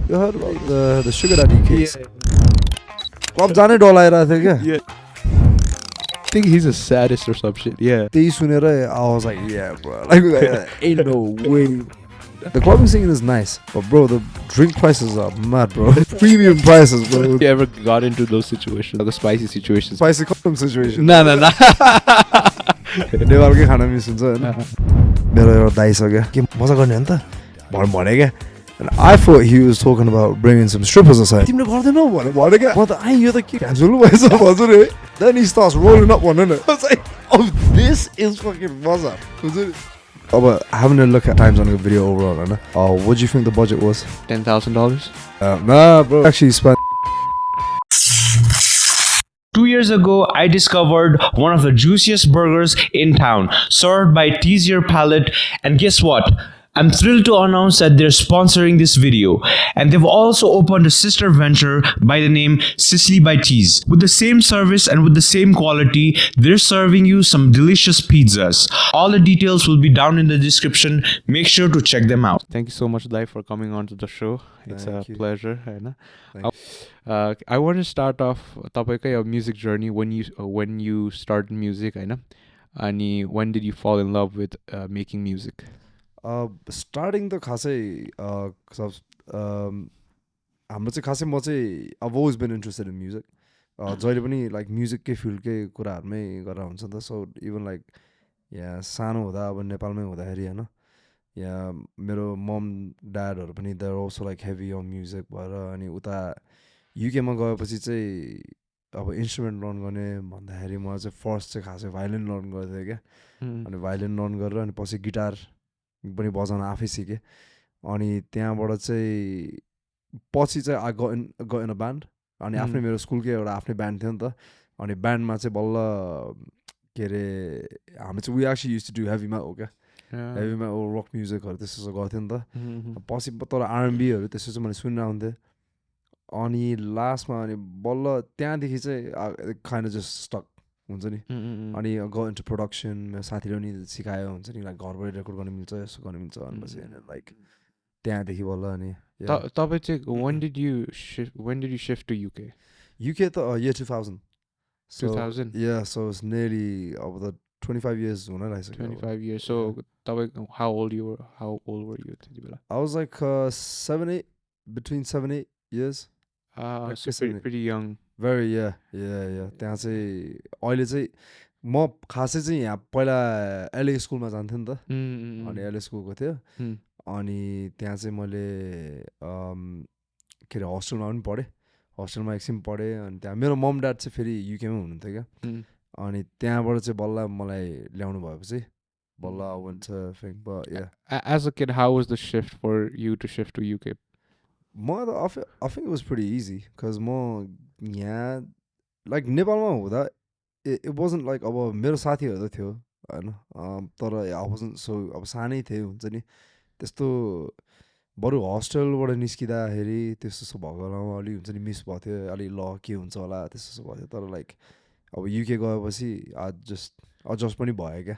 You heard about the sugar daddy case? Club जाने डलाइरा थियो क्या? Yeah. I think he's a sadist or some shit. Yeah. त्यही सुनेर I was like, yeah, bro. Like, ain't no way. The clubbing scene is nice, but bro, the drink prices are mad, bro. Premium prices, bro. You ever got into those situations, like the spicy situations? Spicy condom situation. No. नेपालकै खाना miss हुन्छ हैन मेरो एउटा दाइ छ क्या के मजा गर्ने हो नि त भने क्या and I thought he was talking about bringing some strippers aside तिमीले गर्दैनौ भने क्या म त आइ यो त के झुलु भएछ भन्छु नि then he starts rolling up one in it I was like oh this is fucking मजा हुन्छ नि अब having a look at times on the video overall हैन what do you think the budget was $10,000? Nah bro actually spent 2 years ago, I discovered one of the juiciest burgers in town, served by Tease Your Palate. And guess what? I'm thrilled to announce that they're sponsoring this video. And they've also opened a sister venture by the name Sicily by Tease. With the same service and with the same quality, they're serving you some delicious pizzas. All the details will be down in the description. Make sure to check them out. Thank you so much, Dai, for coming on to the show. It's Thank a you. pleasure. I want to start off tapaikai your music journey when you started music, and when did you fall in love with making music? Starting the खासै हाम्रो चाहिँ खासै म चाहिँ I've always been interested in music जहिले पनि like music कै फिल्डकै कुराहरुमै गरेर हुन्छ नि त so even like yeah सानो हुँदा अब नेपालमै हुँदाखेरि हैन या मेरो मम ड्याडहरु पनि they're also like heavy on music भएर अनि उता UK मा गएपछि चाहिँ अब इन्स्ट्रुमेन्ट लर्न गर्ने भन्दाखेरि म चाहिँ फर्स्ट चाहिँ खासै भायोलिन लर्न गर्दै क्या अनि भायोलिन लर्न गरेर अनि पछि गिटार पनि बजाउन आफै सिकेँ अनि त्यहाँबाट चाहिँ पछि चाहिँ I got in a band अनि आफ्नै मेरो स्कुलकै एउटा आफ्नै ब्यान्ड थियो नि त अनि ब्यान्डमा चाहिँ बल्ल के अरे हामी चाहिँ we actually used to do heavy metal क्या heavy metal rock musicहरु त्यस्तो गर्थ्यो नि त पछि तर R&B हरु त्यस्तो चाहिँ मैले सुनेर आउँथेँ अनि लास्टमा अनि बल्ल त्यहाँदेखि चाहिँ kind of just stuck हुन्छ नि अनि go into production मेरो साथीले पनि सिकायो हुन्छ नि लाइक घरबाट रेकर्ड गर्न मिल्छ यसो गर्न मिल्छ भनेपछि लाइक त्यहाँदेखि बल्ल अनि तपाईं चाहिँ when did you shift to UK? UK त year 2000 2000 yeah so it's nearly over the 25 years हुन लागिसक्यो 25 years so तपाईं how old were you त्यति बेला? I was like 7-8 between 7-8 years so pretty young. Very yeah त्यहाँ चाहिँ अहिले चाहिँ म खासै चाहिँ यहाँ पहिला LA स्कुलमा जान्थेँ नि त अनि LA स्कुलको थियो अनि त्यहाँ चाहिँ मैले के अरे होस्टेलमा पनि पढेँ होस्टेलमा एकछिन पढेँ अनि त्यहाँ मेरो मम ड्याड चाहिँ फेरि युकेमा हुनुहुन्थ्यो क्या अनि त्यहाँबाट चाहिँ बल्ल मलाई ल्याउनु भएपछि बल्ल I went to think but yeah as a kid how was the shift for you to shift to UK? I think it was pretty easy because म यहाँ like नेपालमा हुँदा it wasn't like अब मेरो साथीहरु त थियो हैन तर I wasn't so अब सानै थिए हुन्छ नि त्यस्तो बरु होस्टेलबाट निस्किदाखेरि त्यस्तो भएको बेलामा अलि हुन्छ नि मिस भएको थियो अलि ल के हुन्छ होला त्यस्तो भयो तर लाइक अब युके गएपछि एडजस्ट पनि भयो क्या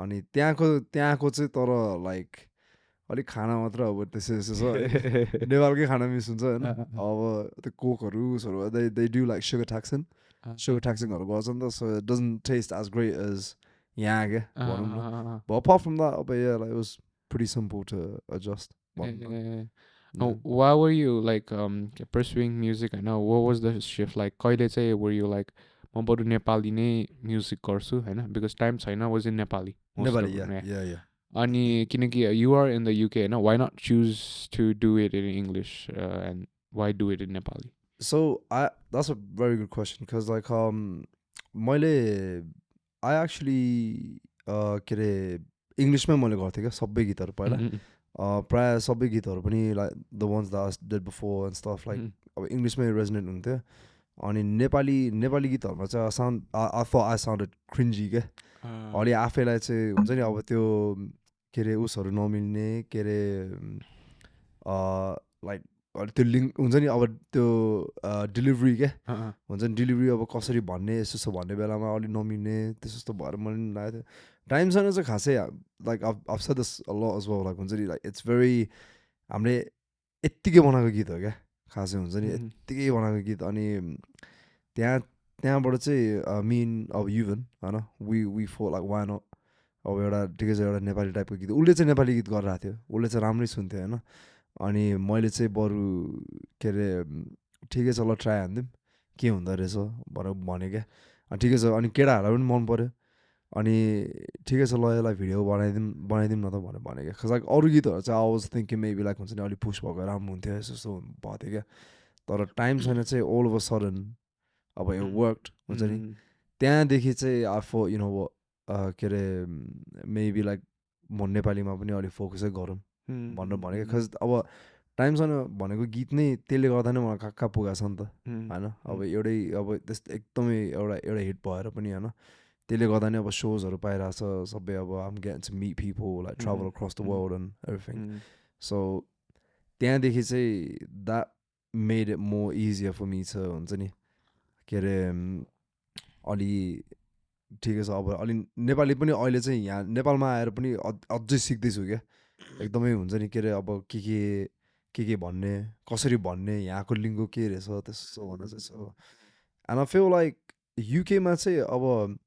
अनि त्यहाँको चाहिँ तर लाइक अलिक खाना मात्र अब त्यसो छ नेपालकै खाना मिस हुन्छ हैन अब त्यो कोकहरु सरो they do like sugar taxing हरु गर्छ नि त so it doesn't taste as great as यहाँ के भनौं न but apart from that yeah like it was pretty simple to adjust why were you like pursuing music? I know what was the shift like कहिले चाहिँ were you like म बरु नेपाली नै music गर्छु हैन because time Chaina was in Nepali yeah अनि किनकि you are in the UK हैन why not choose to do it in English and why do it in Nepali? So that's a very good question because like I actually के अरे इङ्ग्लिशमै मैले गर्थेँ क्या सबै गीतहरु पहिला प्राय सबै गीतहरु पनि like the ones that I did before and stuff like अब इङ्ग्लिशमै रेजोनेट हुन्थ्यो अनि नेपाली गीतहरुमा चाहिँ I thought I sounded cringy के अलि आफैलाई चाहिँ हुन्छ नि अब त्यो के अरे उसहरु नमिल्ने के अरे लाइक त्यो लिङ्क हुन्छ नि अब त्यो डेलिभरी के हुन्छ नि डेलिभरी अब कसरी भन्ने यसो भन्ने बेलामा अलि नमिल्ने त्यस्तो भएर मलाई नि लागेको थियो टाइमसँग चाहिँ खासै like I've said this a lot as well like हुन्छ नि like it's very हामीले यत्तिकै बनाएको गीत हो क्या खासै हुन्छ नि यत्तिकै बनाएको गीत अनि त्यहाँबाट चाहिँ मिन अब युभन होइन वी फो लाइक वान अब एउटा ठिकै छ एउटा नेपाली टाइपको गीत उसले चाहिँ नेपाली गीत गरिरहेको थियो उसले चाहिँ राम्रै सुन्थ्यो होइन अनि मैले चाहिँ बरु के अरे ठिकै छ ल ट्राई हानिदिउँ के हुँदो रहेछ भनेर भने क्या अनि ठिकै छ अनि केटाहरूलाई पनि मन पऱ्यो अनि ठिकै छ ल यसलाई भिडियो बनाइदिउँ न त भनेर भने क्या लाइक अरू गीतहरू चाहिँ I was thinking maybe like हुन्छ नि अलिक पुस भएको राम्रो हुन्थ्यो जस्तो भएको थियो क्या तर टाइम छैन चाहिँ अल ओभर सडन अब यो वर्क हुन्छ नि त्यहाँदेखि चाहिँ आफू यु नो के अरे मेबी लाइक म नेपालीमा पनि अलिक फोकसै गरौँ भनेर भनेको खज अब टाइम छैन भनेको गीत नै त्यसले गर्दा नै मलाई कहाँ कहाँ पुगेको छ नि त होइन अब एउटै अब त्यस्तो एकदमै एउटा हिट भएर पनि होइन त्यसले गर्दा नै अब सोजहरू पाइरहेछ सबै अब um gets meet people like travel across the world and everything so त्यहाँदेखि चाहिँ that made it more easier for me छ हुन्छ नि के अरे अलि ठिकै छ अब अलि नेपाली पनि अहिले चाहिँ यहाँ नेपालमा आएर पनि अझै सिक्दैछु क्या एकदमै हुन्छ नि के अरे अब के भन्ने कसरी भन्ने यहाँको लिङ्गो के रहेछ त्यस्तो भनेर चाहिँ छ एन्ड आई फिल लाइक युकेमा चाहिँ अब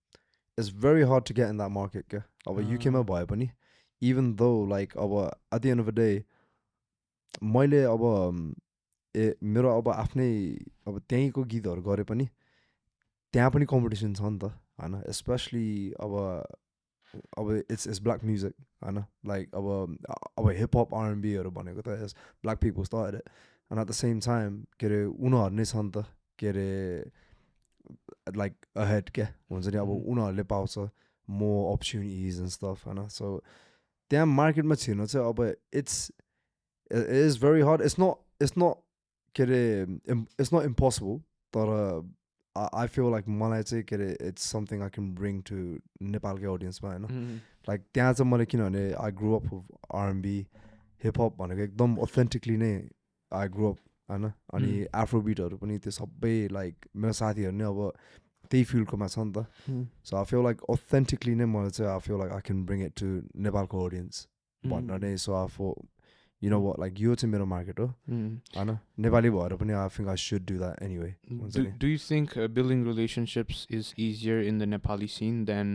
it's very hard to get in that market क्या अब युकेमा भए पनि इभन दो लाइक अब at the end of the day मैले अब मेरो अब आफ्नै अब त्यहीँको गीतहरू गरे पनि त्यहाँ पनि कम्पिटिसन छ नि त होइन स्पेसली अब इट्स ब्ल्याक म्युजिक होइन लाइक अब हिपहप आरएनबीहरू भनेको त इट्स ब्ल्याक पिपल्स त and at the same time के अरे उनीहरू नै छ नि त के अरे लाइक अहेड क्या हुन्छ नि अब उनीहरूले पाउँछ मोर अपर्च्युनिटिज एन्ड स्टफ होइन सो त्यहाँ मार्केटमा छिर्नु चाहिँ अब it's very hard it's not के अरे इट्स नट इम्पोसिबल तर आई फिल लाइक मलाई चाहिँ के अरे it's something I can bring to नेपालकै अडियन्समा होइन लाइक त्यहाँ चाहिँ मैले किनभने I grow up RnB hip hop भनेको एकदम अथेन्टिकली नै आई ग्रो अप होइन अनि एफ्रो बिटहरू पनि त्यो सबै लाइक मेरो साथीहरू नै अब त्यही फिल्डकोमा छ नि त so I feel like authentically नै मलाई चाहिँ I feel like I can bring it to नेपालको अडियन्स भनेर नै सो आफू you know what, like यो चाहिँ मेरो मार्केट हो होइन नेपाली भएर पनि I think I should do that anyway Do you think building relationships is easier in the Nepali scene than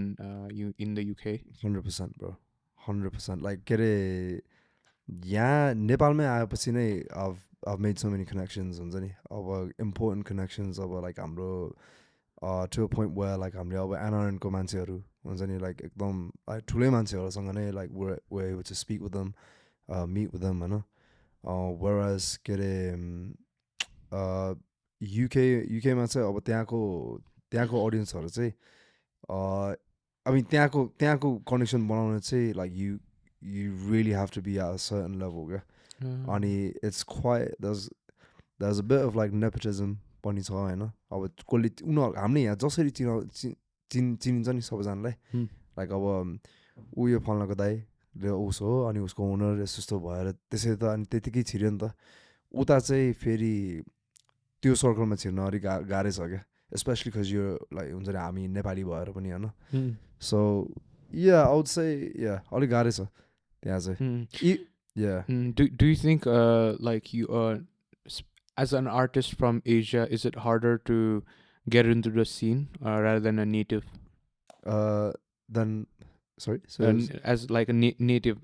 in the UK? 100% bro 100% like के अरे यहाँ नेपालमै आएपछि नै I've made so many connections हुन्छ नि अब important connections अब लाइक हाम्रो to a point where like हामीले अब एनआरएनको मान्छेहरू हुन्छ नि लाइक एकदम ठुलै मान्छेहरूसँग नै like we're able to speak with them meet with them होइन whereas के अरे युकेमा चाहिँ अब त्यहाँको अडियन्सहरू चाहिँ I mean त्यहाँको कनेक्सन बनाउन चाहिँ like you really have to be at a certain level क्या अनि it's quite there's a bit of like nepotism पनि छ होइन अब कसले उनीहरू हामीले यहाँ जसरी चिनिन्छ नि सबैजनालाई लाइक अब ऊ यो फल्नाको दाइ उसो हो अनि उसको ओनर यस्तो भएर त्यसरी त अनि त्यतिकै छिर्यो नि त उता चाहिँ फेरि त्यो सर्कलमा छिर्न अलिक गाह्रै छ क्या स्पेसली खज यो लाइक हुन्छ नि हामी नेपाली भएर पनि होइन सो या आउट चाहिँ या अलिक गाह्रै छ त्यहाँ चाहिँ Do you think like you as an artist from Asia, is it harder to get into the scene rather than a native? Then sorry as like a native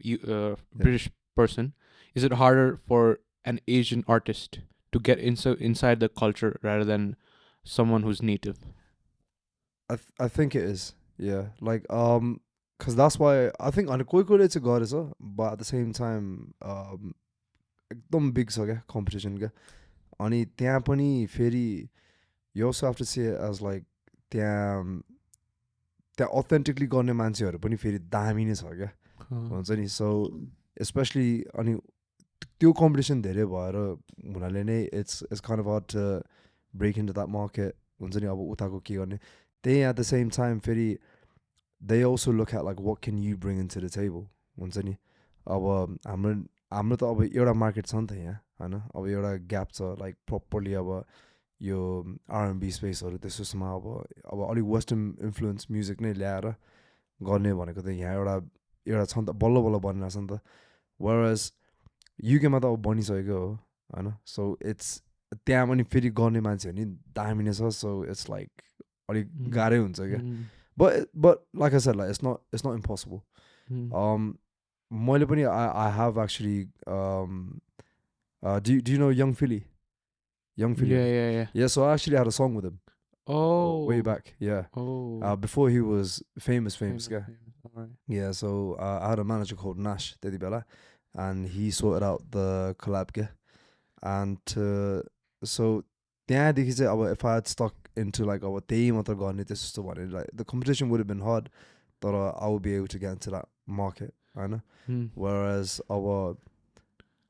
British person, is it harder for an Asian artist to get inside the culture rather than someone who's native? I think it is, yeah, like because that's why I think on कोही चाहिँ गरेछ but at the same time एकदम big छ क्या competition क्या अनि त्यहाँ पनि फेरि you also have to see it as like त्यहाँ अथेन्टिकली गर्ने मान्छेहरू पनि फेरि दामी नै छ क्या हुन्छ नि सो स्पेसली अनि त्यो कम्पिटिसन धेरै भएर हुनाले नै it's kind of hard to break in to that market हुन्छ नि अब उताको के गर्ने त्यही एट द सेम टाइम फेरि they also look at like what can you bring in to the table हुन्छ नि अब हाम्रो त अब एउटा मार्केट छ नि त यहाँ होइन अब एउटा ग्याप छ लाइक प्रपरली अब यो आरएनबी स्पेसहरू त्यसोमा अब अलिक वेस्टर्न इन्फ्लुएन्स म्युजिक नै ल्याएर गर्ने भनेको त यहाँ एउटा छ नि त बल्ल बनिरहेको छ नि त वेयरएज युकेमा त अब बनिसकेको हो होइन सो इट्स त्यहाँ पनि फेरि गर्ने मान्छे नि दामी नै छ सो इट्स लाइक अलिक गाह्रै हुन्छ क्या but like I said like it's not impossible मैले पनि I have actually do you know Young Philly yeah so I actually had a song with him way back before he was famous guy yeah so I had a manager called Nash त्यति बेला and he sorted out the collab के and so त्यहाँदेखि चाहिँ अब if I had stuck into like अब त्यही मात्र गर्ने त्यस्तो भने like the competition would have been hard तर I would be able to get into that market होइन whereas अब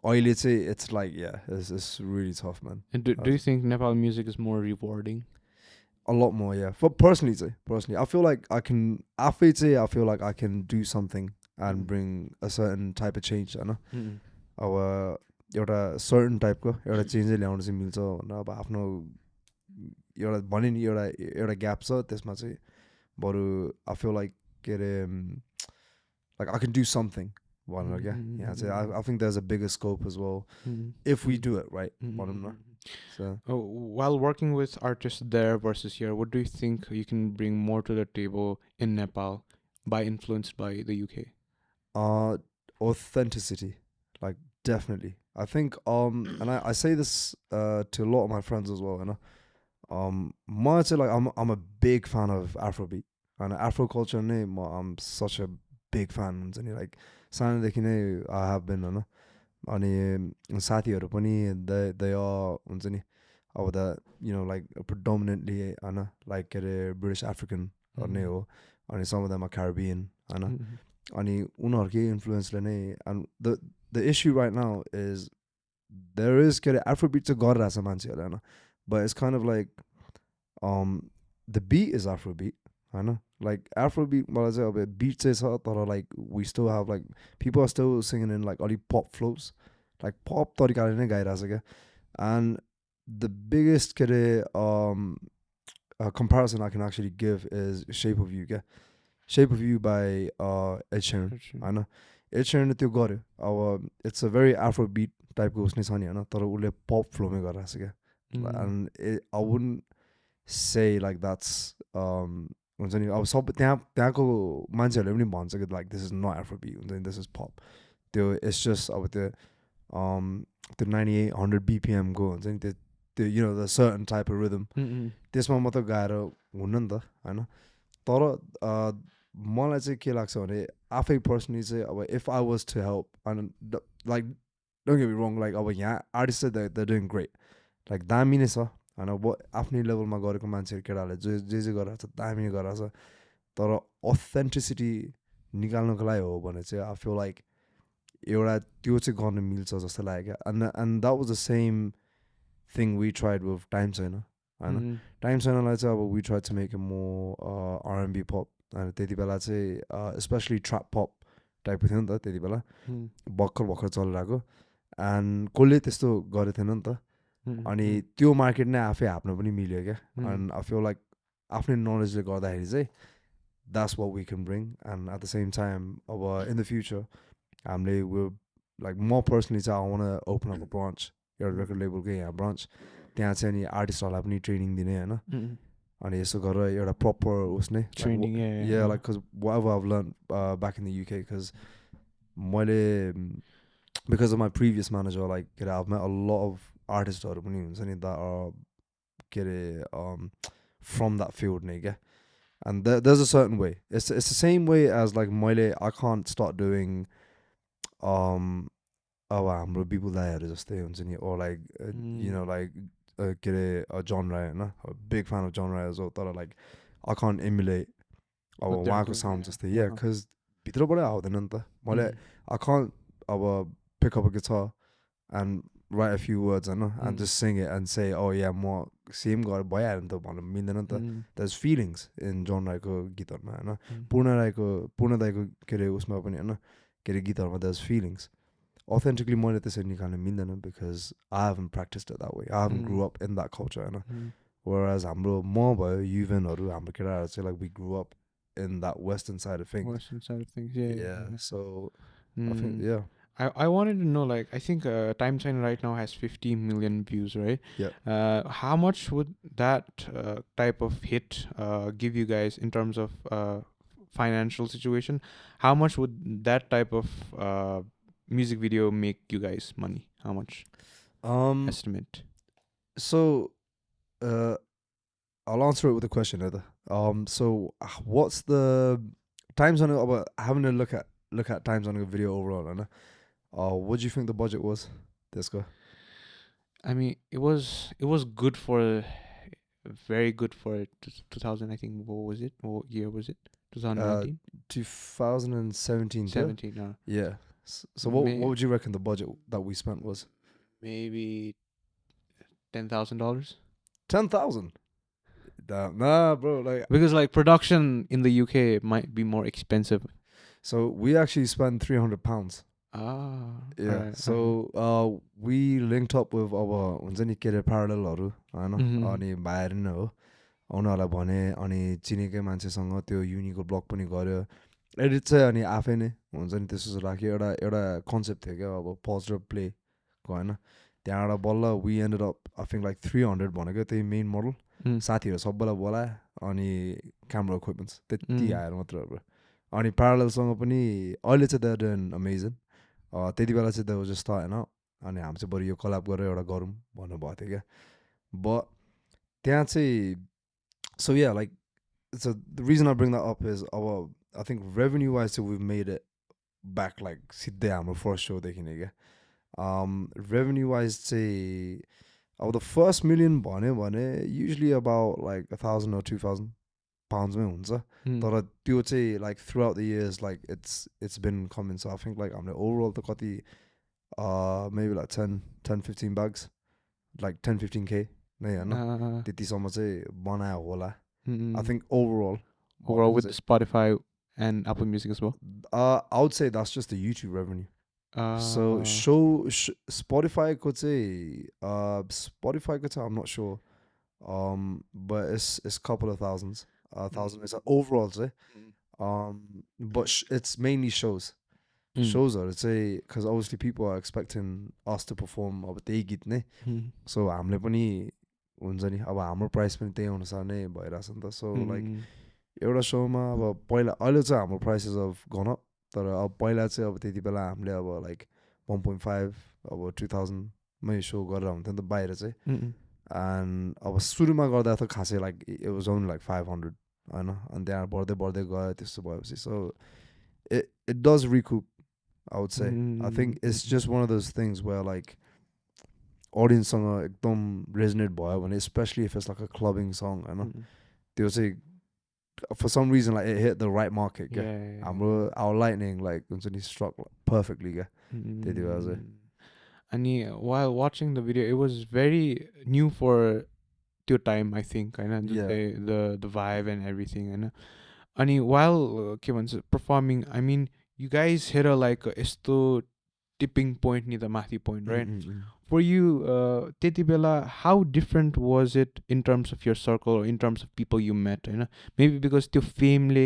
अहिले चाहिँ it's like it's really tough man and do you think Nepal music is more rewarding a lot more for personally I feel like I can आफै चाहिँ I feel like I can do something and bring a certain type of change होइन अब एउटा certain टाइपको एउटा चेन्जै ल्याउनु चाहिँ मिल्छ भनेर अब आफ्नो एउटा भने नि एउटा ग्याप छ त्यसमा चाहिँ बरु आई फिल लाइक के अरे like I can do something भनेर क्या यहाँ चाहिँ I think there is a bigger scope as well if we do it right भनौँ न while working with artists there versus here what do you think you can bring more to the table in Nepal by influenced by the UK authenticity like definitely I think and I say this to a lot of my friends as well, you know. Like I'm a big fan of Afro Beat and Afro culture I'm such a big fan and like सानोदेखि नै I have been होइन अनि साथीहरू पनि they are हुन्छ नि अब the you know like predominantly होइन like के अरे British African नै हो अनि some of them are Caribbean होइन अनि उनीहरूकै इन्फ्लुएन्सले नै and the issue right now is there is get Afrobeat to God as a man but it's kind of like the beat is Afrobeat I know like Afrobeat beat says like we still have like people are still singing in like only pop flows like pop and the biggest comparison I can actually give is Shape of You Shape of You by Ed Sheeran I know Ed Sheeran त्यो गर्यो अब it's a very Afrobeat टाइपको उसले छ नि होइन तर उसले पप फ्लोमै गरिरहेको छ क्या and I wouldn't say like that's हुन्छ नि अब सब त्यहाँको मान्छेहरूले पनि भन्छ कि like this is not Afrobeat हुन्छ नि this is pop त्यो it's just अब त्यो 9800 BPM को हुन्छ नि त्यो you know the certain type of rhythm त्यसमा मात्र गाएर हुन्न नि त होइन तर मलाई चाहिँ के लाग्छ भने आफै पर्सनली चाहिँ अब if I was to help and like don't get me wrong like अब यहाँ आर्टिस्ट चाहिँ they're doing great like दामी नै छ होइन आफ्नै लेभलमा गरेको मान्छेहरू केटाहरूले जे गरिरहेको छ दामी नै गरिरहेको छ तर अथेन्टिसिटी निकाल्नको लागि हो भने चाहिँ आई फिल लाइक एउटा त्यो चाहिँ गर्न मिल्छ जस्तो लाग्यो क्या and that was the same thing we tried with Time Chaina होइन Time Chainaलाई चाहिँ अब we tried to make it more R&B pop अनि त्यति बेला चाहिँ especially trap pop टाइपको थियो नि त त्यति बेला भर्खर चलिरहेको and कसले त्यस्तो गरेको थिएन नि त अनि त्यो मार्केट नै आफै हाप्न पनि मिल्यो क्या and I feel like आफ्नै नलेजले गर्दाखेरि चाहिँ that's what we can bring and at the same time in the future हामीले will like more personally चाहिँ I want to open up a branch एउटा record labelकै यहाँ branch त्यहाँ चाहिँ अनि आर्टिस्टहरूलाई पनि ट्रेनिङ दिने होइन अनि यसो गरेर एउटा proper उस नै training like because whatever I've learned back in the UK because मैले because of my previous manager like I've met a lot of artists पनि हुन्छ नि that are from that field नै क्या and there's a certain way it's the same way as like I can't start doing हाम्रो people दाइहरू जस्तै हुन्छ नि or like you know like a genre होइन a big fan of genre as well तर like I can't emulate उहाँको sound जस्तै because भित्रबाटै आउँदैन नि त मैले I can't pick up a guitar and write a few words and just sing it and say oh yeah more same गरेर भइहाल्यो नि त भन्नु मिल्दैन नि त there's feelings in genre-को गीतहरूमा होइन पूर्ण दाइको उसमा पनि होइन गीतहरूमा there's feelings authentically मैले त्यसरी निकाल्न मिल्दैन because I haven't practiced it that way I haven't grew up in that culture होइन whereas हाम्रो भयो युभनहरू हाम्रो केटाहरू चाहिँ like we grew up in that western side of things yeah so I think I wanted to know, like, I think Time Chaina right now has 50 million views, right? Yeah. How much would that type of hit give you guys in terms of financial situation? How much would that type of music video make you guys money? How much estimate? So I'll answer it with a question, Eda. So what's the times on about having a look at times on a video overall, Anna? What do you think the budget was? This guy. I mean, it was good for very good for 2000. I think what was it? What year was it? 2019. 2017. 17. Yeah. So what would you reckon the budget that we spent was? Maybe $10,000. 10,000. Nah, bro. Like, Because like production in the UK might be more expensive. so we actually spent £300. Yeah. Alright, So we linked up with our parallel अनि बाहिर नै हो उनीहरूलाई भने अनि चिनेकै मान्छेसँग त्यो युनिको ब्लग पनि गऱ्यो एडिट चाहिँ अनि आफै नै हुन्छ नि त्यसो राख्यो एउटा कन्सेप्ट थियो क्या अब पज र प्लेको होइन त्यहाँबाट बल्ल we ended up I think like 300 भनेको त्यही मेन मोडल साथीहरू सबैलाई बोलायो अनि क्यामरा इक्विपमेन्ट्स त्यति आएर मात्र अनि प्यारलसँग पनि अहिले चाहिँ द्याट एन अमेजिङ त्यति बेला चाहिँ त्यो जस्तो होइन अनि हामी चाहिँ बरु यो कलाब गरेर एउटा गरौँ भन्नुभएको थियो क्या ब त्यहाँ चाहिँ so yeah like so the reason I bring that up is I think revenue wise so we've made it back like सिधै हाम्रो first show देखि नै क्या revenue wise चाहिँ अब the first million भन्यो भने usually about like 1,000 or 2,000 pounds मै हुन्छ तर त्यो चाहिँ like throughout the years like it's been coming so I think like हामीले overall त कति maybe like 10-15 bags like 10-15K नै होइन त्यतिसम्म चाहिँ बनायो होला I think overall with Spotify and Apple Music as well. I would say that's just the YouTube revenue. So Spotify could say I'm not sure. But it's a couple of thousands. Thousand is overall say. But it's mainly shows. Shows are say because obviously people are expecting us to perform अब त्यही गीत नै so हामीले पनि हुन्छ नि अब हाम्रो प्राइस पनि त्यही अनुसार नै भइरहेछ नि त सो लाइक एउटा सोमा अब पहिला अहिले चाहिँ हाम्रो प्राइसेस अफ गन अप तर अब पहिला चाहिँ अब त्यति बेला हामीले अब लाइक 1.5 अब 2,000 मै सो गरेर हुन्थ्यो नि त बाहिर चाहिँ एन्ड अब सुरुमा गर्दा त खासै like it was only like 500 होइन अनि त्यहाँ बढ्दै बढ्दै गयो त्यस्तो भएपछि so it does recoup I would say I think it's just one of those things where like audience सँग एकदम resonate भयो भने especially if it's like a clubbing song होइन त्यो चाहिँ for some reason like it hit the right market हाम्रो our lightning like हुन्छ नि struck perfectly क्या त्यति बेला चाहिँ अनि while watching the video it was very new for त्यो time I think होइन the vibe and everything होइन अनि while के भन्छ performing I mean you guys hit a like यस्तो tipping point नि त माथि point right for you त्यति बेला how different was it in terms of your circle or in terms of people you met होइन maybe because त्यो fame ले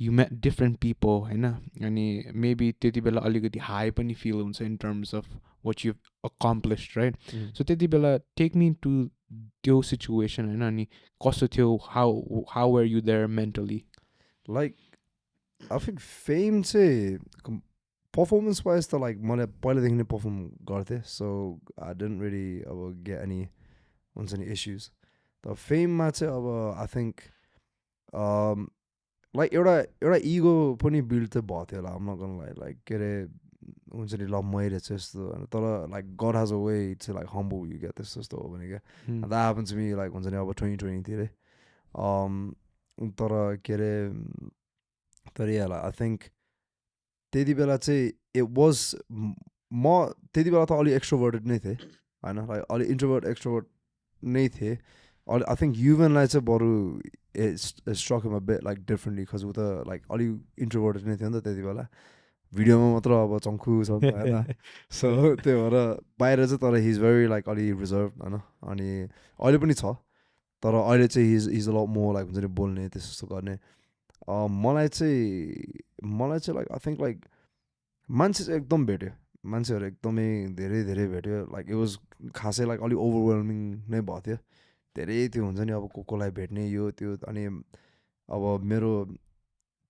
you met different people होइन अनि maybe त्यति बेला अलिकति high पनि feel हुन्छ in terms of what you've accomplished right so त्यति बेला take me to त्यो situation होइन अनि कस्तो थियो how were you there mentally like I think fame चाहिँ performance wise त like मैले पहिलादेखि नै perform गर्थेँ so I didn't really get any हुन्छ नि issues तर फेममा चाहिँ अब I think like एउटा ego पनि build चाहिँ भएको थियो होला I'm not gonna lie like के अरे हुन्छ नि ल मैले चाहिँ यस्तो तर like God has a way to like humble you get त्यस्तो यस्तो हो भने क्या and that happened to me like हुन्छ नि अब 2020 तिरै तर के अरे तर yeah like I think त्यति बेला चाहिँ it was म त्यति बेला त अलि extroverted नै थिएँ होइन like अलि introvert extrovert नै थिएँ I think युवनलाई चाहिँ बरु it struck him a bit like differently because ऊ त like अलि introverted नै थियो नि त त्यति बेला भिडियोमा मात्र अब चङ्खु छ होइन सो त्यही भएर बाहिर चाहिँ तर he's very like अलि reserved होइन अनि अहिले पनि छ तर अहिले चाहिँ he's a lot more like हुन्छ नि बोल्ने त्यस्तो गर्ने मलाई चाहिँ like I think like मान्छे चाहिँ एकदम भेट्यो मान्छेहरू एकदमै धेरै धेरै भेट्यो लाइक इट वाज खासै लाइक अलिक ओभरवेल्मिङ नै भएको थियो धेरै त्यो हुन्छ नि अब कोलाई भेट्ने यो त्यो अनि अब मेरो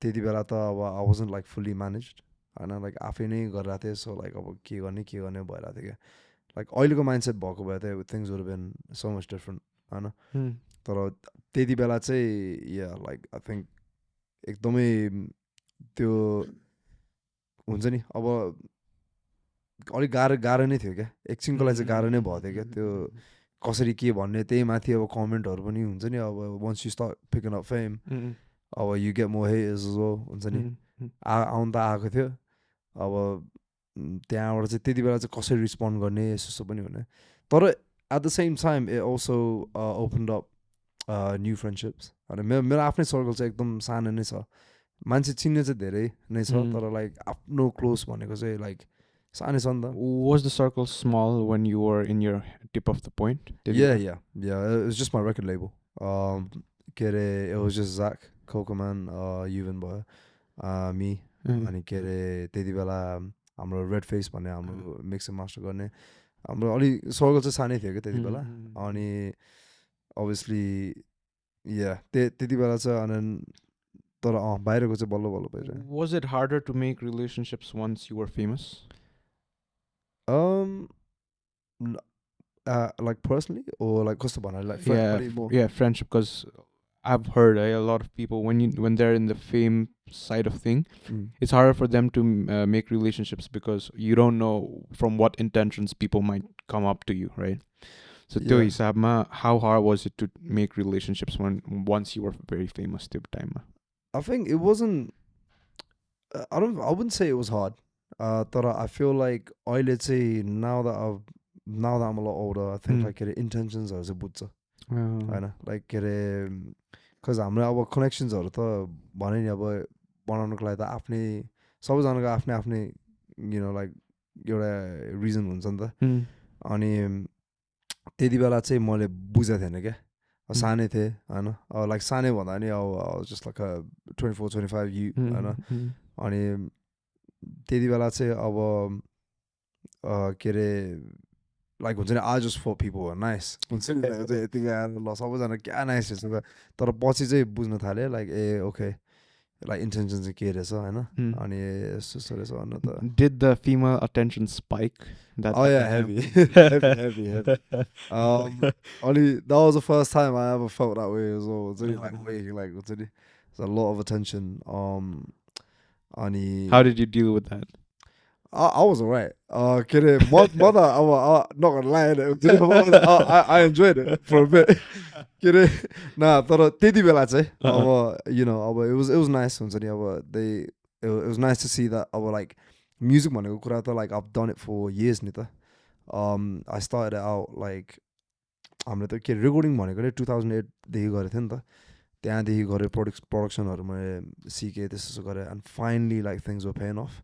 त्यति बेला त अब I wasn't like fully managed होइन लाइक आफै नै गरिरहेको थिएँ सो लाइक अब के गर्ने भइरहेको थियो क्या लाइक अहिलेको माइन्डसेट भएको भए त things would been so much different होइन तर त्यति बेला चाहिँ या लाइक आई थिङ्क एकदमै त्यो हुन्छ नि अब अलिक गाह्रो नै थियो क्या एकछिनको लागि चाहिँ गाह्रो नै भएको थियो क्या त्यो कसरी के भन्ने त्यही माथि अब कमेन्टहरू पनि हुन्छ नि अब once you start picking up fame अब यु गेट मोर हेज हुन्छ नि आउनु त आएको थियो अब त्यहाँबाट चाहिँ त्यति बेला चाहिँ कसरी रिस्पोन्ड गर्ने यस्तो पनि हुने तर at the same time uh also opened up new friendships अनि मेरो आफ्नै सर्कल चाहिँ एकदम सानो नै छ मान्छे चिन्ने चाहिँ धेरै नै छ तर लाइक आफ्नो क्लोज भनेको चाहिँ लाइक सानै छ नि त Was the circle small when you were in your tip of the point? Yeah, it was just my record label. के अरे it was just Zach, Kokoman, Yuvan भयो me अनि के अरे त्यति बेला हाम्रो रेड फेस भन्ने हाम्रो मिक्स एन्ड मास्टर गर्ने हाम्रो अलिक सर्कल चाहिँ सानै थियो क्या त्यति बेला अनि अभियसली या त्यति बेला चाहिँ अनि तर बाहिरको चाहिँ बल्ल बल्ल भइरहेको Was it harder to make relationships once you were famous? Like personally or like कस्तो भन्नाले like yeah friendship because I've heard a lot of people when they're in the fame side of thing it's harder for them to make relationships because you don't know from what intentions people might come up to you, right? So त्यो हिसाबमा how hard was it to make relationships once you were very famous त्यो टाइममा? I think it wasn't I wouldn't say it was hard but I feel like अहिले चाहिँ now that I'm a lot older I think like intentions are बुझ्छ हैन like के अरे cuz हाम्रो अब कनेक्सन्सहरु त भने नि अब बनाउनको लागि त आफ्नै सबैजनाको आफ्नै you know like एउटा रिजन हुन्छ नि त अनि त्यति बेला चाहिँ मैले बुझेको थिएन क्या सानै थिएँ हैन अब लाइक सानै भन्दा नि अब जस्ट लाइक 24-25 यु हैन अनि त्यति बेला चाहिँ अब के अरे लाइक हुन्छ नि I just for people were nice हुन्छ नि यतिकै आएर ल सबैजना क्या नाइस रहेछ तर पछि चाहिँ बुझ्न थालेँ like a okay like intention चाहिँ के रहेछ होइन अनि यस्तो रहेछ भन्नु त Did the female attention spike? Oh yeah, heavy. Only that was the first time I ever felt that way as well. It's only like it's a lot of attention. How did you deal with that? I was alright. Mother, I'm not gonna lie. I enjoyed it for a bit. Nah, तर त्यति बेला चाहिँ अब you know अब it was nice हुन्छ नि अब it was nice to see that अब like music भनेको कुरा त like I've done it for years नि त I started it out like हामीले त के रेकर्डिङ भनेको नै 2008 देखि गरेको थियो नि त त्यहाँदेखि गरेँ प्रोडक्सनहरू मैले सिकेँ त्यस्तो गरेँ and finally like things were paying off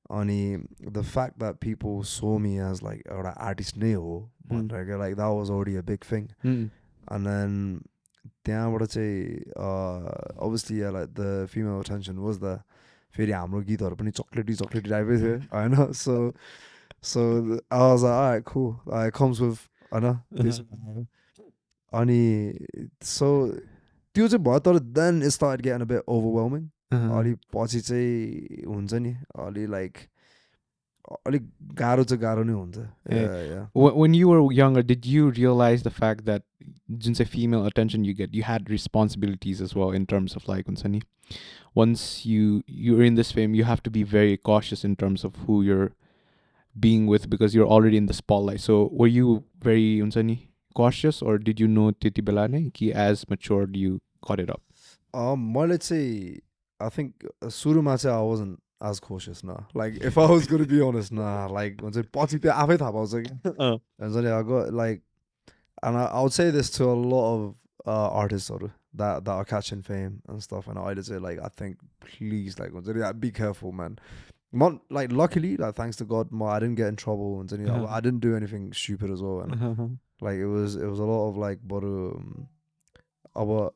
अनि the fact that people saw me as like एउटा artist नै हो भनेर like that was already a big thing and then त्यहाँबाट चाहिँ obviously yeah, like the female attention was the फेरि हाम्रो गीतहरू पनि चक्लेटी टाइपै थियो होइन so I was like alright cool it comes with होइन अनि so त्यो चाहिँ भयो तर then it started getting a bit overwhelming अलि पछि चाहिँ हुन्छ नि अलि लाइक अलिक गाह्रो नै हुन्छ When you were younger did you realize the fact that जुन चाहिँ female attention you get you had responsibilities as well in terms of like हुन्छ नि once you're in this fame you have to be very cautious in terms of who you're being with because you're already in the spotlight so were you very हुन्छ नि cautious or did you know त्यति बेला नै कि as matured you got it up मैले चाहिँ I think सुरुमा चाहिँ I wasn't as cautious nah like if I was going to be honest nah like हुन्छ पछि त्यो आफै थाहा पाउँछ कि हुन्छ नि I got like and I would say this to a lot of artists that are catching fame and stuff and I say like I think please like be careful man like luckily like thanks to God I didn't get in trouble and I didn't do anything stupid as well and like it was a lot of like but our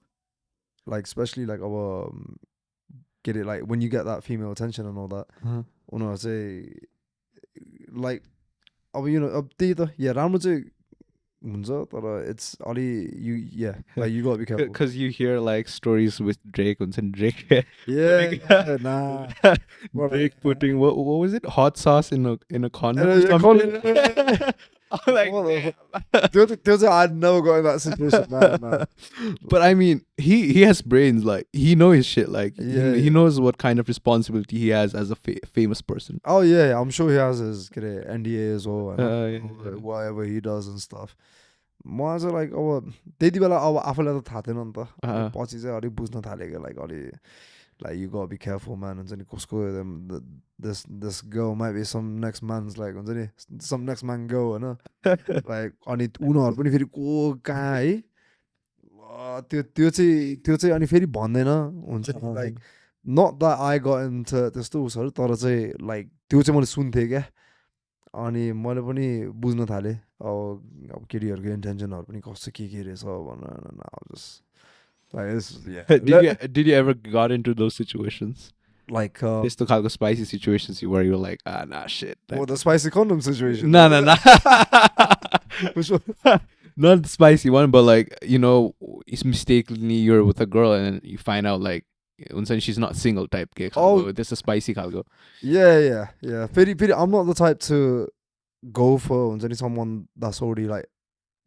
like especially like our get it like when you get that female attention and all that I say like अब you know अब त्यही त yeah राम्रो चाहिँ हुन्छ तर it's अलि you yeah like you gotta be careful Because you hear like stories with Drake and Drake yeah nah Drake putting what was it, hot sauce in a condom or yeah, something. I'm like, त्यो चाहिँ I'd never got in that situation nah but I mean, he has brains. Like he knows his shit. Like he Yeah. knows what kind of responsibility he has as a famous person. oh yeah I'm sure he has his NDA as well Yeah. whatever he does and stuff म चाहिँ like अब त्यति बेला अब आफूलाई त थाहा थिएन नि त पछि चाहिँ अलिक बुझ्न थालेँ क्या लाइक अलि like you gotta be careful man हुन्छ नि कसको this girl might be some next man's like हुन्छ नि some next man girl होइन like अनि उनीहरू पनि फेरि को कहाँ है त्यो चाहिँ अनि फेरि भन्दैन हुन्छ नि like not that I got into त्यस्तो उसहरू तर चाहिँ लाइक त्यो चाहिँ मैले सुन्थेँ क्या अनि मैले पनि बुझ्न थालेँ अब केटीहरूको इन्टेन्सनहरू पनि कस्तो के रहेछ भनेर just like it's yeah did you ever got into those situations? like This to call spicy situations where you're like, nah, shit. oh the spicy condom situation No. which one? Not the spicy one, but like, you know, it's mistakenly you're with a girl and you find out like, she's not single type. Oh, this is spicy kalgo. Yeah. Pity, I'm not the type to go for someone that's already like,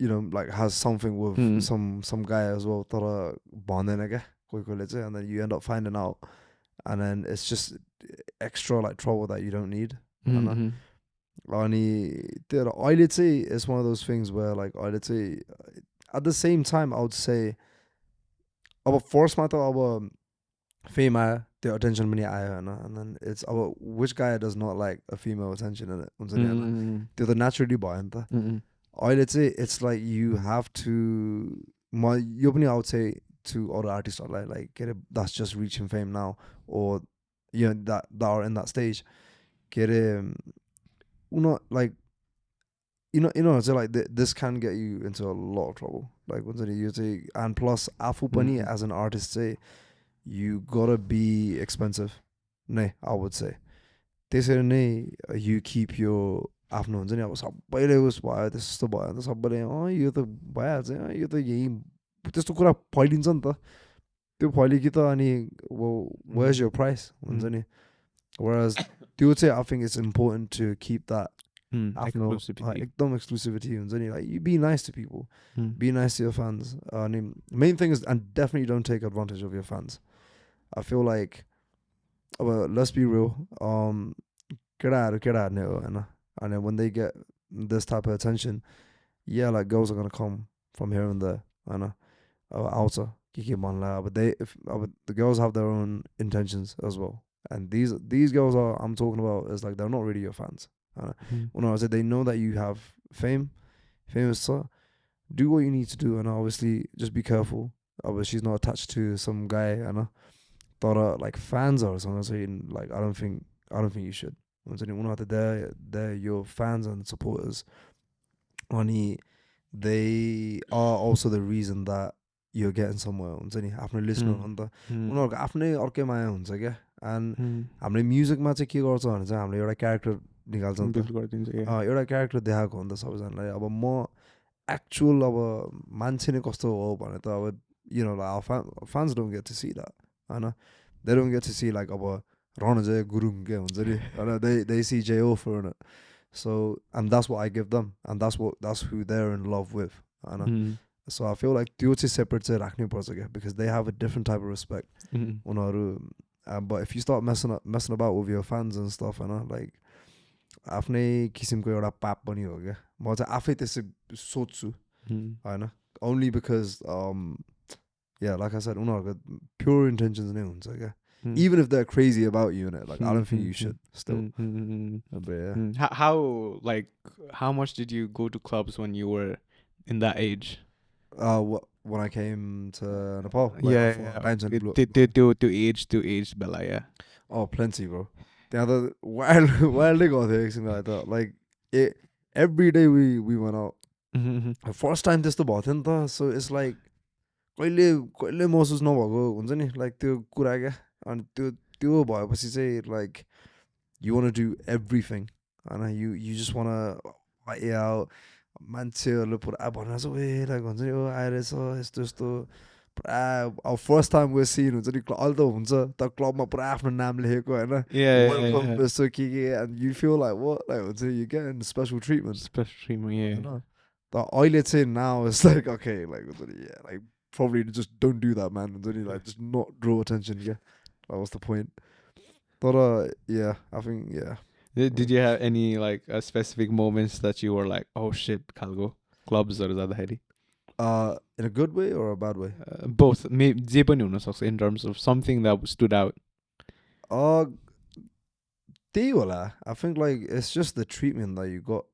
you know, like has something with some guy as well. And then you end up finding out, and then it's just extra like trouble that you don't need. I'd say it's one of those things where like I'd say at the same time I would say about force matter about fame the attention many and then it's about which guy does not like a female attention in it. They're the naturally buoyant. I'd say it's like you have to I would say to other artists like get it, that's just reaching fame now or you know that are in that stage get like so like this can get you into a lot of trouble like you say and plus Afro Beat as an artist say you gotta be expensive I would say you keep your आफ्नो हुन्छ नि अब सबैले उस भयो त्यस्तो भयो भने त सबैले यो त भइहाल्छ यो त यही त्यस्तो कुरा फैलिन्छ नि त त्यो फैलियो त अनि where's your price हुन्छ नि whereas त्यो चाहिँ I think it's important to keep that एकदम exclusivity हुन्छ नि like you be nice to people be nice to your fans अनि main thing is and definitely don't take advantage of your fans I feel like let's be real केटाहरू नै हो हैन and then when they get this type of attention yeah like girls are gonna come from here and there I know outer but the girls have their own intentions as well and these girls are I'm talking about is like they're not really your fans when I said they know that you have famous so do what you need to do and obviously just be careful obviously she's not attached to some guy I know thought like fans or something saying like I don't think you should they're your fans and supporters only they are also the reason that you're getting somewhere आफ्नो listener हो नि त उनीहरुको आफ्नै अर्कै माया हुन्छ क्या and हामीले म्युजिकमा चाहिँ के गर्छ भने चाहिँ हामीले एउटा क्यारेक्टर निकाल्छ नि त एउटा क्यारेक्टर देखाएको हो नि त सबैजनालाई अब म एक्चुअल अब मान्छे नै कस्तो हो भने त अब you know like our fans don't get to see that हैन they don't get to see like अब Ranjay Gurung के हुन्छ नि they see J.O. for it so and that's what I give them and that's who they're in love with so I feel like त्यो चाहिँ separate चाहिँ राख्नै पर्छ क्या because they have a different type of respect उनीहरु but if you start messing about with your fans and stuff like आफ्नै किसिमको एउटा पाप पनि हो क्या म चाहिँ आफै त्यसै सोच्छु हैन only because yeah like I said उनीहरुको pure intentions नै हुन्छ क्या even if they're crazy about you like I don't think you should still but yeah how much did you go to clubs when you were in that age when I came to Nepal to age bella yeah oh plenty bro the other wildly got there like that like every day we went out first time त्यस्तो भएको थियो नि त so it's like कहिले महसुस नभएको हुन्छ नि लाइक त्यो कुरा क्या अनि त्यो भएपछि चाहिँ like you want to do everything and you just wanna out मान्छेहरूले पुरा भनेर चाहिँ ए लाइक हुन्छ नि आइरहेछ यस्तो यस्तो पुरा अब फर्स्ट टाइम वे सिन हुन्छ नि अहिले त हुन्छ तर क्लबमा पुरा आफ्नो नाम लेखेको होइन वेलकम यस्तो के एन्ड यु फिल लाइक वो लाइक हुन्छ नि यु गेट स्पेसल ट्रिटमेन्ट तर अहिले चाहिँ now it's like okay like हुन्छ नि like probably just don't do that, man. Like just not draw attention. Yeah, that was the point. But yeah, I think yeah. Did you have any like specific moments that you were like, oh shit, Kalgo clubs or zadahari? In a good way or a bad way? Both. Maybe in terms of something that stood out. I think like it's just the treatment that you got.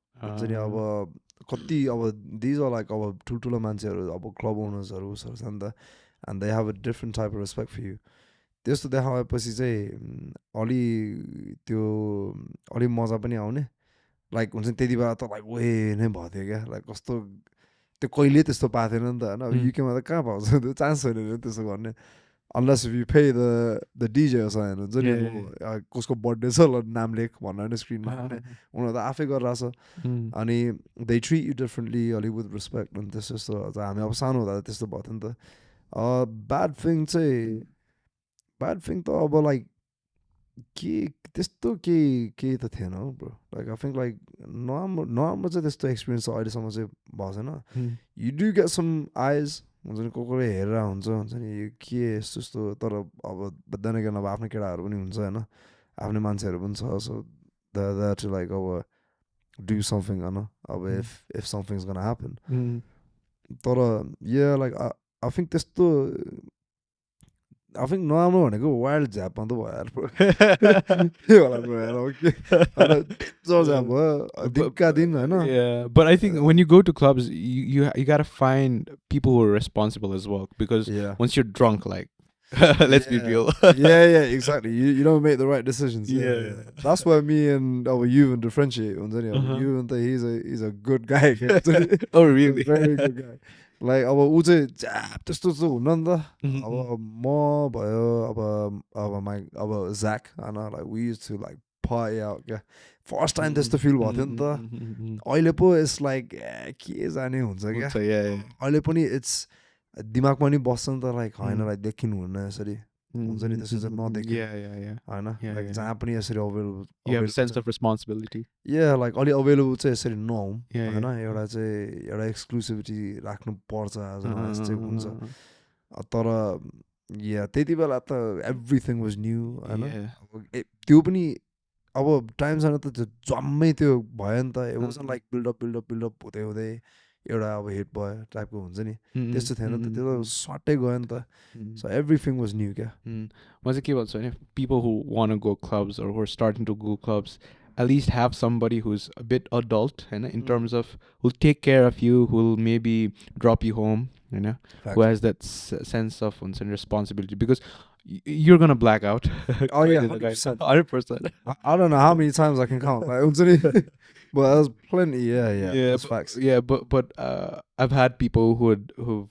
These are like our ठुल्ठुलो मान्छेहरू अब club ओनर्सहरू सर्छन् त and they have a different type of respect for you. त्यस्तो देखाएपछि चाहिँ अलि मजा पनि आउने लाइक हुन्छ नि त्यति बेला त लाइक वे नै भयो थियो क्या लाइक कस्तो त्यो कहिले त्यस्तो पाएको थिएन नि त होइन अब युकेमा त कहाँ पाउँछ त्यो चान्स छैन नि त्यस्तो गर्ने unless if you pay the DJ or something हुन्छ नि कसको बर्थडे छ ल नाम लेख भनेर नि स्क्रिनमा उनीहरू त आफै गरिरहेछ अनि they treat you differently अलि with respect अनि त्यस्तो हामी अब सानो हुँदा त्यस्तो भएको थियो नि त bad thing त अब लाइक के त्यस्तो केही त थिएन हौ bro like I think like नराम्रो चाहिँ त्यस्तो एक्सपिरियन्स अहिलेसम्म चाहिँ भएको छैन यु डु गेट सम आइज हुन्छ नि कोही हेरेर हुन्छ नि यो के यस्तो यस्तो तर अब देन अगेन अब आफ्नो केटाहरू पनि हुन्छ होइन आफ्नै मान्छेहरू पनि छ सो द्याट टु लाइक अब डु समथिङ होइन अब if something is gonna happen तर या लाइक आई थिङ्क त्यस्तो I think नराम्रो भनेको वाइल्ड झ्याप मात्रै भयो के होला Yeah, but I think when you go to clubs, you gotta find people who are responsible as well, because once you're drunk, like let's be real. yeah, exactly. You don't make the right decisions. Yeah. That's why me and you differentiate. You and he's a good guy. Oh, really? Very good guy. Like अब ऊ चाहिँ झ्याप त्यस्तो चाहिँ हुन्न नि त अब म भयो अब Zach होइन like we used to like party out क्या फर्स्ट टाइम त्यस्तो फिल भएको थियो नि त अहिले पो इट्स लाइक के जाने हुन्छ क्या अहिले पनि इट्स दिमागमा नि बस्छ नि त लाइक होइन लाइक देखिनु हुन्न यसरी हुन्छ नि त्यसो चाहिँ नदेखि होइन लाइक जहाँ पनि यसरी available sense of responsibility like अलि अवेलेबल चाहिँ यसरी नहौँ होइन एउटा एक्सक्लुसिभिटी राख्नु पर्छ चाहिँ हुन्छ तर त्यति बेला त एभ्रिथिङ वाज न्यू होइन त्यो पनि अब टाइम छैन त त्यो जम्मै त्यो भयो नि त इट वाजन्ट लाइक बिल्डअप हुँदै हुँदै एउटा अब हिट भयो टाइपको हुन्छ नि त्यस्तो थिएन त त्यो त सर्टै गयो नि त सो एभ्रिथिङ वाज न्यू क्या म चाहिँ के भन्छु भने people who want go clubs or who are starting to go clubs, at least have somebody who's a bit adult, in terms of who'll take care of you, who'll maybe drop you home, who has that sense of responsibility, because you're gonna black out. Oh yeah, 100%. 100%. I don't know how many times I can count. Like, but there's plenty. Yeah. That's facts. Yeah, but I've had people who've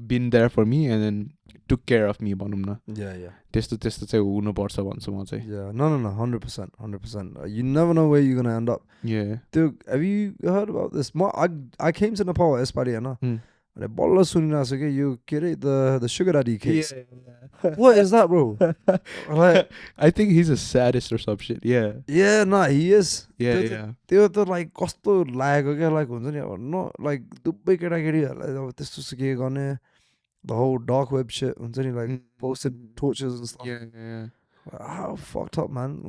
been there for me and then took care of me. Yeah. त्यस्तो चाहिँ हुनुपर्छ भन्छु म चाहिँ. Yeah, no, 100%. You never know where you're gonna end up. Yeah. Dude, have you heard about this? I came to Nepal यसपालि होइन. बल्ल सुनिरहेको छु कि यो के अरे the sugar daddy case. What is that, bro? Like, I think he's a sadist or some shit. Yeah, no, he is. Yeah. त्यो त लाइक कस्तो लागेको क्या लाइक हुन्छ नि अब न लाइक दुबै केटाकेटीहरूलाई अब त्यस्तो के गर्ने the whole dark web shit हुन्छ नि like posted tortures and stuff. Yeah. How fucked up, man.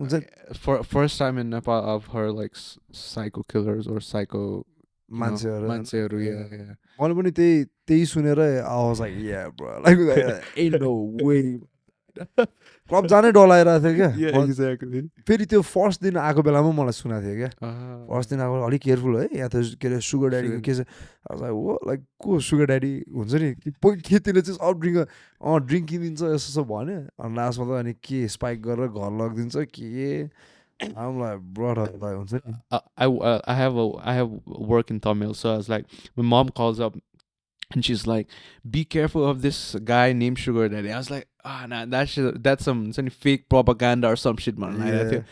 For first time in Nepal I've heard like psycho killers or psycho मान्छेहरू yeah. मैले पनि त्यही सुनेर I was like yeah bro like ain't no way club जानै डलाइरहेको थियो क्या exactly. फेरि त्यो फर्स्ट दिन आएको बेलामा मलाई सुनाएको थियो क्या फर्स्ट दिन आएको अलिक केयरफुल है यहाँ त के अरे सुगर ड्याडीको के छ लाइक को सुगर ड्याडी हुन्छ नि के त्यसले चाहिँ सब ड्रिङ्क किनिदिन्छ यस्तो भन्यो अनि लास्टमा त अनि के स्पाइक गरेर घर लगिदिन्छ के I'm like, brother, like, हुन्छ नि I have work in Tamil, so I was like, my mom calls up and she's like, be careful of this guy named Sugar Daddy. I was like, nah, that's some fake propaganda or some shit, man.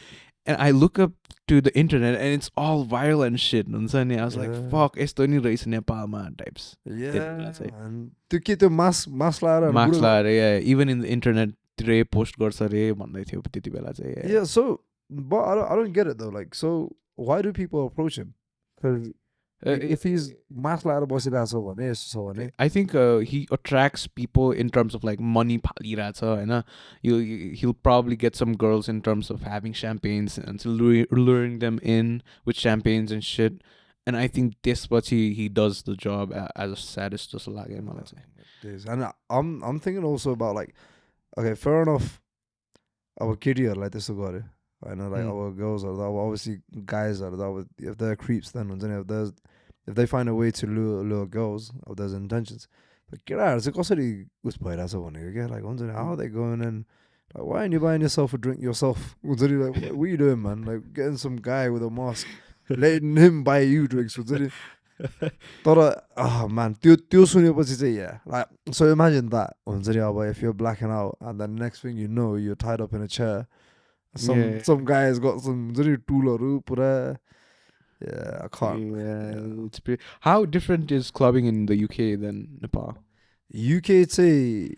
And I look up to the internet and it's all viral and shit. I was like, Yeah. fuck, यस्तो नि रहेछ नेपालमा types. Yeah, and त्यो mask लाएर Marks लाएर, yeah, even in the internet तिरै post गर्छ रे भन्दै थियो त्यति बेला चाहिँ. Yeah, so but I don't get it though. Like, so why do people approach him? Because if he's mask लाएर बसिरहेछ भने यस्तो छ भने I think he attracts people in terms of like money पालिरहेछ हैन. He'll probably get some girls in terms of having champagnes and luring them in with champagnes and shit. And I think त्यसपछि he does the job as a sadist जस्तो लाग्यो मलाई चाहिँ. And I'm thinking also about like, okay, fair enough. Our केटीहरूलाई त्यस्तो गर्यो होइन, like our girls are obviously guys are if they're creeps then if they find a way to lure girls of those intentions. But केटाहरू चाहिँ कसरी उस भइरहेछ भनेको क्या, like हुन्छ नि, how are they going in, like why aren't you buying yourself a drink yourself, हुन्छ नि, like what are you doing, man, like getting some guy with a mask letting him buy you drinks, हुन्छ नि. तर man त्यो सुनेपछि चाहिँ yeah, like so imagine that, हुन्छ नि, अब if you're blacking out and then next thing you know you're tied up in a chair, some guy has got some toolहरू पुरा. Yeah, I can't. Yeah. It's pretty. How different is clubbing in the UK than Nepal? UK चाहिँ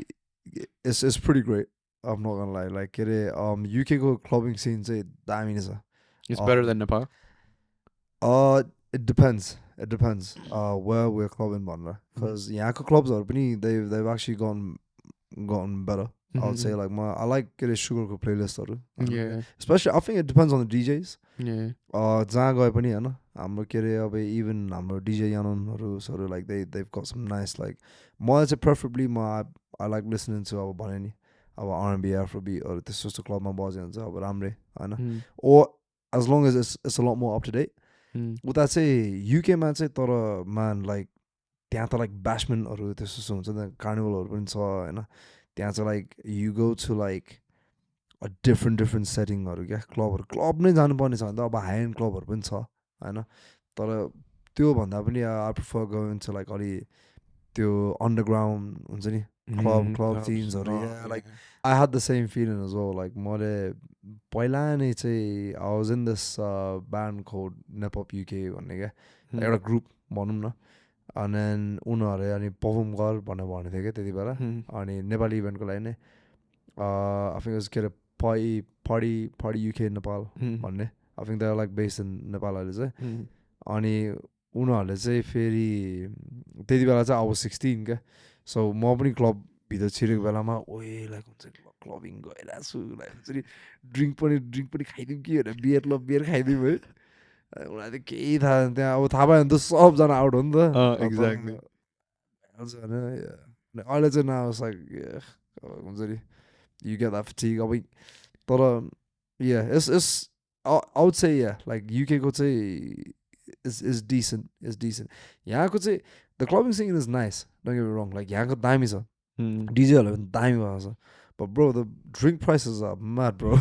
it's pretty great, I'm not gonna lie. Like UK को clubbing scene चाहिँ दामी नै छ. It's better than Nepal? It depends where we're clubbing भनेर, because यहाँको clubsहरू पनि they've actually gotten better. I would say like I like sugarको playlistहरू. Yeah. Especially I think it depends on the DJs. Yeah. जहाँ गए पनि हैन, हाम्रो अब even हाम्रो DJ याननहरू sort of like they've got some nice like मलाई चाहिँ preferably I like listening to अब भने नि अब R&B, Afro Beat or त्यस्तो क्लबमा बज्यो भने चाहिँ अब राम्रै हैन, or as long as it's a lot more up to date. उता चाहिँ UK मा चाहिँ तर man like त्यहाँ त like bashmentहरू त्यस्तो हुन्छ नि, कार्निभलहरू पनि छ हैन. त्यहाँ चाहिँ like you go to like a different settingहरू क्या, क्लब नै जानुपर्ने छ भने त अब हाई एन्ड क्लबहरू पनि छ हैन. तर त्यो भन्दा पनि I prefer going to like अलि त्यो underground हुन्छ नि club scenesहरू. Yeah, like I had the same feeling as well. Like मैले पहिला नै चाहिँ I was in this band called Nepal UK भन्ने क्या, एउटा ग्रुप भनौँ न. And then उनीहरूले अनि पर्फर्म गर भनेर भनेको थियो क्या त्यति बेला. अनि नेपाली इभेन्टको लागि नै I think it was के अरे party UK Nepal भन्ने. I think they're like based in Nepal अहिले चाहिँ. अनि उनीहरूले चाहिँ फेरि त्यति बेला चाहिँ I was 16 क्या. So म पनि क्लब भित्र छिरेको बेलामा ओए लाइक हुन्छ क्लबिङ गइरहेको छु, लाइक हुन्छ नि ड्रिङ्क पनि खाइदिउँ कि भनेर बियर खाइदिउँ है. उनीहरू त केही थाहा छैन त्यहाँ, अब थाहा पायो भने त सबजना आउट हो नि त. एक्ज्याक्टली. अहिले चाहिँ now it's like हुन्छ नि you get that fatigue. अब तर yeah, it's I would say yeah, like UK को चाहिँ is decent. यहाँको चाहिँ the clubbing scene is nice, don't get me wrong, like यहाँको दामी छ, DJ-हरूले पनि दामी भएको छ. But bro, the drink prices are mad, bro.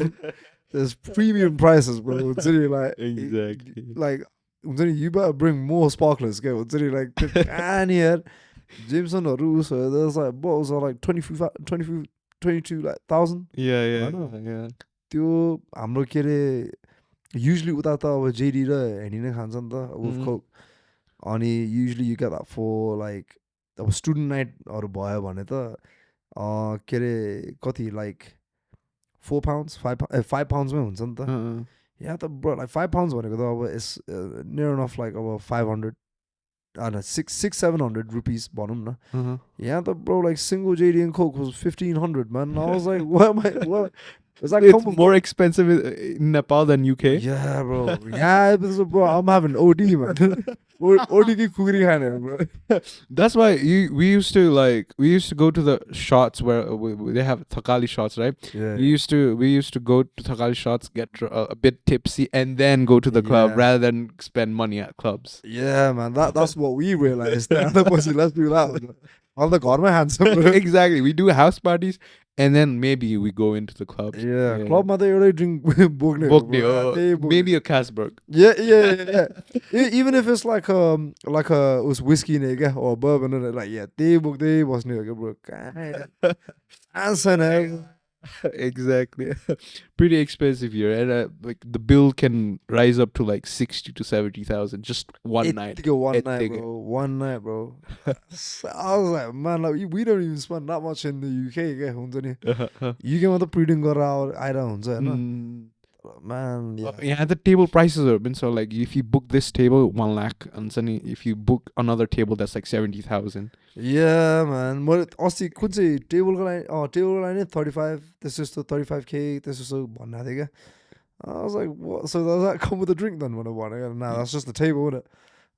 There's premium prices, bro. Like Exactly. Like you better bring more sparklers, okay? Like and Jameson so there's like bottles are like 22,000. Yeah. त्यो हाम्रो के अरे usually उता त अब JD र Henny नै खान्छ नि त with Coke. अनि usually you get that for like अब student night हरू भयो भने त के अरे कति like 4 pounds 5 pounds मै हुन्छ नि त. Yeah, त bro, like 5 pounds भनेको त अब is near enough like about 500 I don't know 600-700 rupees भनौँ न. Yeah, त bro, like single JD and Coke was 1,500, man. And I was like what is that? It's more expensive in Nepal than UK. Yeah, bro. Yeah, bro, I'm having OD, man. OD ki khukri khane, bro. That's why we used to go to the shots where they have thakali shots, right? Yeah. We used to go to thakali shots, get a bit tipsy, and then go to the club rather than spend money at clubs. Yeah, man. That's what we realized. Let's do that. All the घरमै handsome, bro. Exactly. We do house parties. And then maybe we go into the clubs. Yeah. Club ma ta एउटै drink बोक्ने. Maybe a Casberg. Yeah. Even if it's like a whiskey ne kya or bourbon, like yeah, त्यही बोक्दै बस्ने हो क्या bro. Answer Exactly. Pretty expensive here, and like the bill can rise up to like 60 to 70,000 just one night. One night, Ethiga. bro. One night, bro. So I was like, man, like, we don't even spend that much in the UK. क्या हुन्छ नि UK मा त printing गरेर आइरहेको हुन्छ हैन man, yeah. Yeah, the table prices have been so like if you book this table 1 lakh, and suddenly if you book another table that's like 70,000. Yeah, man. म अस्ति कुन चाहिँ टेबलको लागि 35, this is to 35k, this is to भन्ने थियो क्या. I was like, what? So does that come with a drink then? When I want to, nah, that's just the table, isn't it?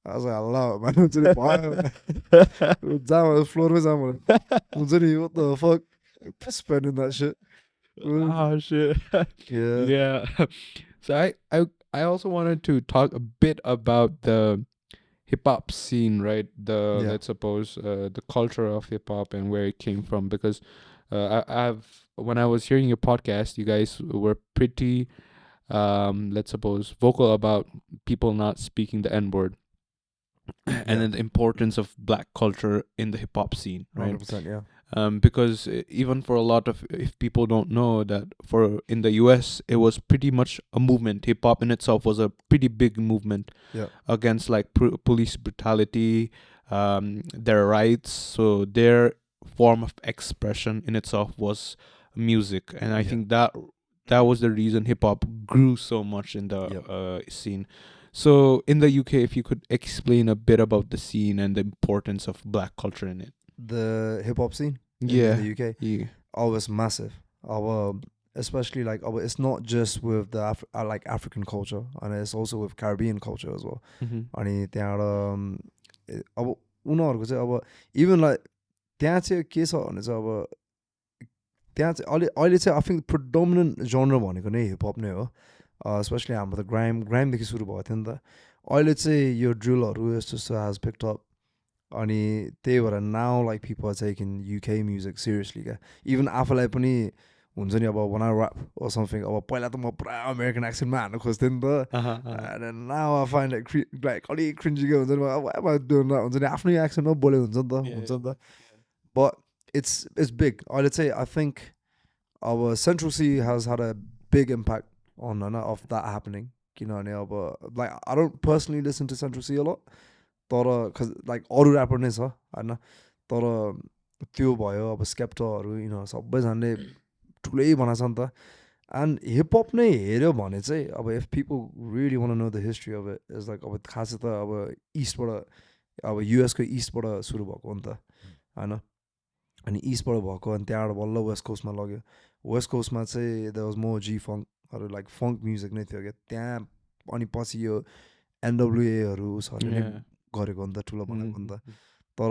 I was like, I love it, man. Down on the floor, what the fuck? Spending that shit. Oh shit. Yeah. Yeah. So I also wanted to talk a bit about the hip hop scene, right? The Yeah. let's suppose the culture of hip hop and where it came from, because I've when I was hearing your podcast, you guys were pretty let's suppose vocal about people not speaking the N-word and then the importance of black culture in the hip hop scene, right? 100%, yeah. Because even for a lot of, if people don't know that for in the US it was pretty much a movement. Hip hop in itself was a pretty big movement against like police brutality, their rights. So their form of expression in itself was music, and I think that was the reason hip hop grew so much in the scene. So in the UK, if you could explain a bit about the scene and the importance of black culture in it. The hip hop scene in the UK, always massive. Especially like it's not just with the like African culture, and it's also with Caribbean culture as well. अनि त्यहाँबाट अब उनीहरूको चाहिँ अब even like त्यहाँ चाहिँ के छ भने चाहिँ अब त्यहाँ चाहिँ अहिले चाहिँ I think predominant genre भनेको नै hip hop नै हो. Especially हाम्रो त ग्राइमदेखि सुरु भएको थियो नि त. अहिले चाहिँ यो ड्रिलहरू यस्तो has picked up. अनि त्यही भएर now like people are taking UK music seriously क्या. Even आफूलाई पनि हुन्छ नि अब when I rap or something, अब पहिला त म पुरा American accent मा हान्न खोज्थेँ नि त. And then now I find it like अलिक cringy के हुन्छ नि, why am I doing that? हुन्छ नि आफ्नै accent मा बोले हुन्छ नि त. But it's big. अहिले चाहिँ I think our Central C has had a big impact on of that happening. किनभने अब like I don't personally listen to Central C a lot. तर cause like अरू ऱ्यापर नै छ होइन, तर त्यो भयो अब स्केप्टरहरू सबैजनाले ठुलै बनाएको छ नि त. एन्ड हिपहप नै हेऱ्यो भने चाहिँ अब if people really one know the history of it is like अब खासै त अब इस्टबाट अब युएसको इस्टबाट सुरु भएको हो नि त होइन. अनि इस्टबाट भएको अनि त्यहाँबाट बल्ल वेस्ट कोस्टमा लग्यो. वेस्ट कोस्टमा चाहिँ देयर वाज मोर जी फङ्कहरू लाइक फङ्क म्युजिक नै थियो क्या त्यहाँ. अनि पछि यो एनडब्लुएहरू उसहरूले गरेको नि त ठुलो बनाएको नि त. तर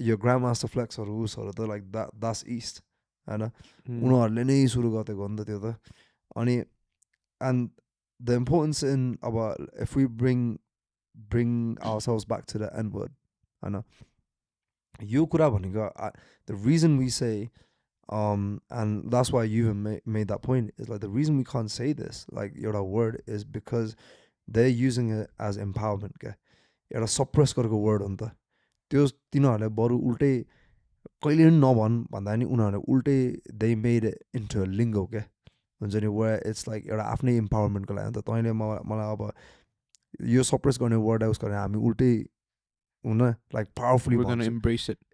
यो ग्रान्ड मास्टर फ्लेक्सहरू उसहरू त लाइक दास इस्ट होइन, उनीहरूले नै सुरु गरेको नि त त्यो त. अनि एन्ड द इम्पोर्टेन्स इन अब if we bring ourselves back to the N word होइन, यो कुरा भनेको the reason we say and that's why you even made that point is like the reason we can't say this like एउटा word is because they're using it as empowerment क्या. एउटा suppress गरेको word हो नि त त्यो. तिनीहरूले बरु उल्टै कहिले पनि नभन् भन्दा नि उनीहरूले उल्टै they made it into a lingo क्या. हुन्छ नि वेयर इट्स लाइक एउटा आफ्नै इम्पावरमेन्टको लागि. अन्त तैँले मलाई अब यो सप्रेस गर्ने वर्ड युज गरेर हामी उल्टै हुन लाइक पावरफुली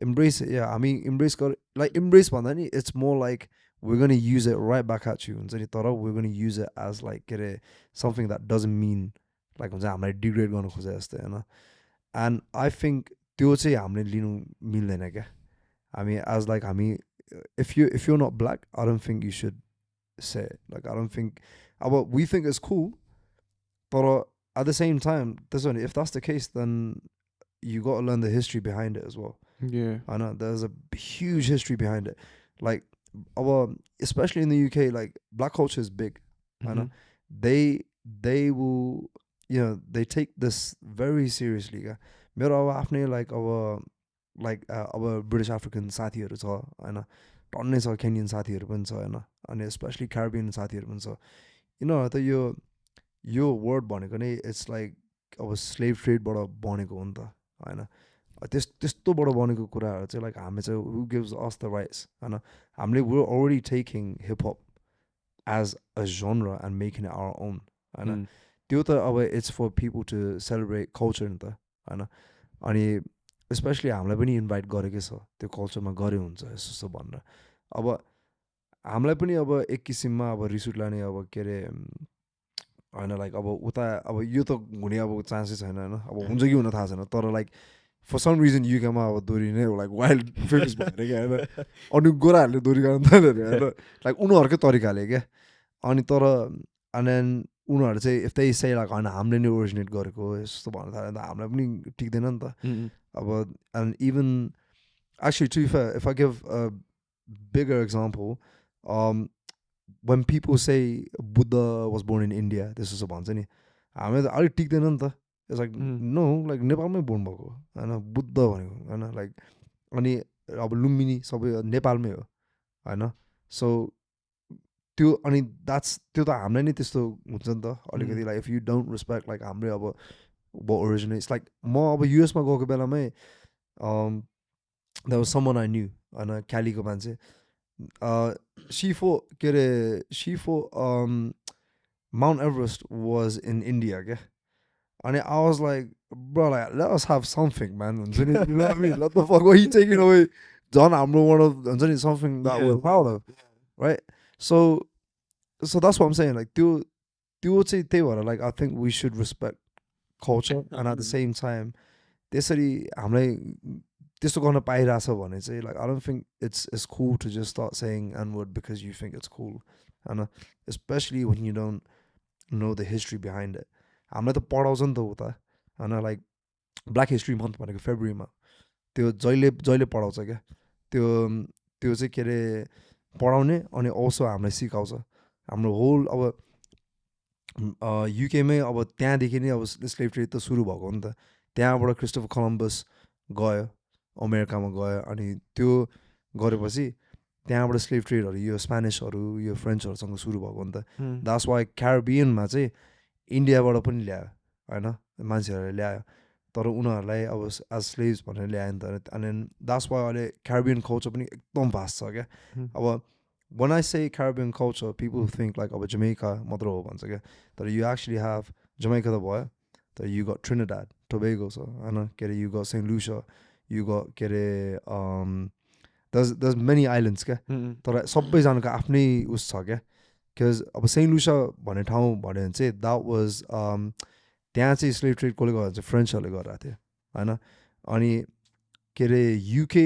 इम्ब्रेस या हामी इम्ब्रेस लाइक इम्ब्रेस भन्दा नि it's more like we're going to use it right back at you हुन्छ नि. तर we're going to use it as like के अरे something that doesn't mean like हुन्छ हामीलाई डिग्रेड गर्नु खोजे जस्तै होइन. एन्ड आई थिङ्क त्यो चाहिँ हामीले लिनु मिल्दैन क्या. हामी एज लाइक हामी if you're not black, I don't think you should say it. Like I don't think we think it's cool, but at the same time, if that's the case, then you got to learn the history behind it as well. Yeah, I know there's a huge history behind it. Like especially in the UK, like black culture is big. I know they will, they take this very seriously. मेरो अब आफ्नै like अब British African साथीहरू छ होइन, टन्नै छ. Kenyon साथीहरू पनि छ होइन, अनि स्पेसली क्यारिबियन साथीहरू पनि छ. त यो वर्ड भनेको नै इट्स लाइक अब स्लेभ ट्रेडबाट बनेको हो नि त होइन. त्यस्तो बडो बनेको कुराहरू चाहिँ लाइक हामी चाहिँ हु गिभ्स अस द राइट्स होइन हामीले we're already taking hip hop as a genre and making it our own होइन त्यो त अब it's for people to celebrate culture नि त होइन अनि स्पेसली हामीलाई पनि इन्भाइट गरेकै छ त्यो कल्चरमा गऱ्यो हुन्छ यस्तो भनेर अब हामीलाई पनि अब एक किसिममा अब रिस उठ्लाने अब के अरे होइन लाइक अब उता अब यो त हुने अब चान्सै छैन होइन अब हुन्छ कि हुन थाहा छैन तर लाइक फर सम रिजन युकेमा अब दोहोरी नै लाइक वाइल्ड फेमस भएर क्या होइन अनि गोराहरूले दोहोरी गर्न थाल्यो होइन लाइक उनीहरूकै तरिकाले क्या अनि तर अनि उनीहरू चाहिँ यस्तै सही लाइक होइन हामीले नै ओरिजिनेट गरेको यस्तो भन्न थाल्यो भने त हामीलाई पनि टिक्दैन नि त अब and even actually if I give a bigger example when people say Buddha was born in India त्यस्तो भन्छ नि हामीलाई त अलिक टिक्दैन नि त इट्स लाइक नो लाइक नेपालमै बोर्न भएको होइन बुद्ध भनेको होइन लाइक अनि अब लुम्बिनी सबै नेपालमै हो होइन सो त्यो अनि त्यो त हामीलाई नै त्यस्तो हुन्छ नि त अलिकति like if you don't respect like हाम्रै अब ओरिजिनल इट्स लाइक म अब युएसमा गएको बेलामै that was someone I knew होइन क्यालीको मान्छे के अरे शिफो Mount Everest was in India क्या अनि I was like bro like let us have something man हुन्छ नि you know what I mean let the fuck what he taking away झन् हाम्रो one of हुन्छ नि something that we're proud of right so that's what I'm saying like त्यो चाहिँ त्यही भएर like I think we should respect culture and at the same time त्यसरी हामीलाई त्यस्तो गर्न पाइरहेछ भने चाहिँ like I don't think it's cool to just start saying N-word because you think it's cool होइन especially when you don't know the history behind it हामीलाई त पढाउँछ नि त उता होइन लाइक ब्ल्याक हिस्ट्री मन्थ भनेको फेब्रुअरीमा त्यो जहिले पढाउँछ क्या त्यो चाहिँ के अरे पढाउने अनि अल्सो हामीलाई सिकाउँछ हाम्रो होल अब युकेमै अब त्यहाँदेखि नै अब स्लेभ ट्रेड त सुरु भएको हो नि त त्यहाँबाट क्रिस्टोफर कोलम्बस गयो अमेरिकामा गयो अनि त्यो गरेपछि त्यहाँबाट स्लेभ ट्रेडहरू यो स्पेनिसहरू यो फ्रेन्चहरूसँग सुरु भएको नि त द्याट्स वाइ क्यारिबियनमा चाहिँ इन्डियाबाट पनि ल्यायो होइन मान्छेहरूले ल्यायो तर उनीहरूलाई अब एज स्लेभ्स भनेर ल्यायो नि त अनि द्याट्स वाइ अहिले क्यारिबियन कल्चर पनि एकदम भास्ट छ क्या अब when I say Caribbean culture people think like अब Jamaica मात्र हो भन्छ क्या तर you actually have Jamaica त भयो तर you got Trinidad Tobago छ होइन के अरे you got St. Lucia you got के अरे there's many islands क्या तर सबैजनाको आफ्नै उस छ क्या बिकज अब सेन्ट लुसिया भन्ने ठाउँ भन्यो भने चाहिँ द्याट वाज त्यहाँ चाहिँ स्लेभ ट्रेड कसले गर्दा चाहिँ फ्रेन्चहरूले गरिरहेको थियो होइन अनि के अरे युके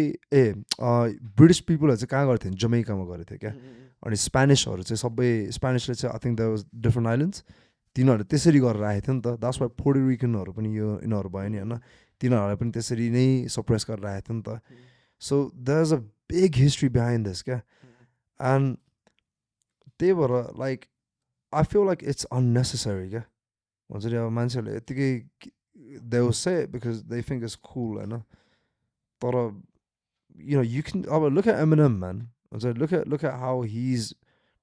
ब्रिटिस पिपलहरू चाहिँ कहाँ गरेको थियो जमैकामा गरेको थियो क्या अनि स्पेनिसहरू चाहिँ सबै स्पेनिसले चाहिँ I think that was different islands तिनीहरूले त्यसरी गरेर आएको थियो नि त द्याट्स वाइ पोर्टोरिकनहरू पनि यिनीहरू भयो नि होइन तिनीहरूलाई पनि त्यसरी नै सप्रेस गरेर आएको थियो नि त so there is a big history behind this क्या एन्ड त्यही भएर like I feel like it's unnecessary क्या हुन्छ नि अब मान्छेहरूले यत्तिकै they will say because they think it's cool होइन तर you can look at Eminem man look at how he's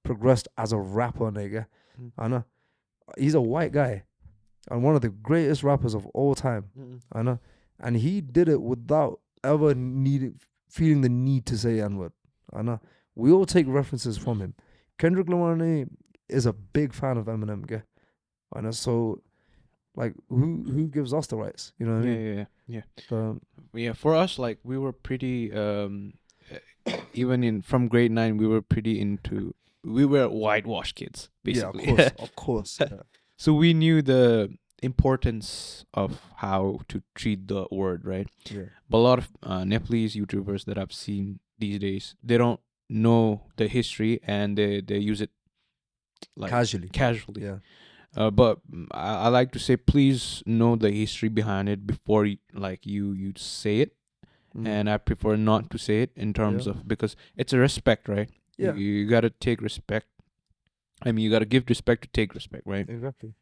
progressed as a rapper nigga I know he's a white guy and one of the greatest rappers of all time I know and he did it without ever feeling the need to say N-word I know we all take references from him Kendrick Lamar is a big fan of Eminem guy I know so like who gives us the rights you know what I mean yeah for us like we were pretty even in from grade 9 we were whitewashed kids basically yeah of course yeah. So we knew the importance of how to treat the word right yeah but a lot of Nepalese YouTubers that I've seen these days they don't know the history and they use it like casually yeah but I like to say please know the history behind it before you say it and I prefer not to say it in terms of because it's a respect right yeah you gotta take respect I mean you gotta give respect to take respect right exactly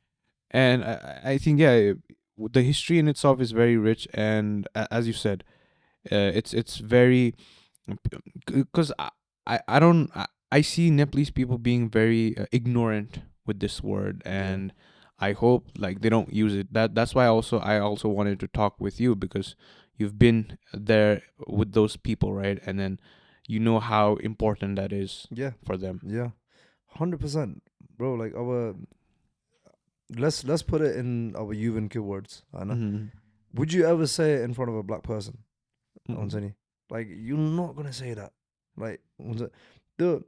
and I think the history in itself is very rich and as you said it's very because I don't I see Nepalese people being very ignorant with this word and I hope like they don't use it that's why I also wanted to talk with you because you've been there with those people, right? And then you know how important that is Yeah, for them. yeah, 100%, bro. Like our let's put it in our Yuvan words. Would you ever say it in front of a black person? Mm. Like you're not gonna say that. Like the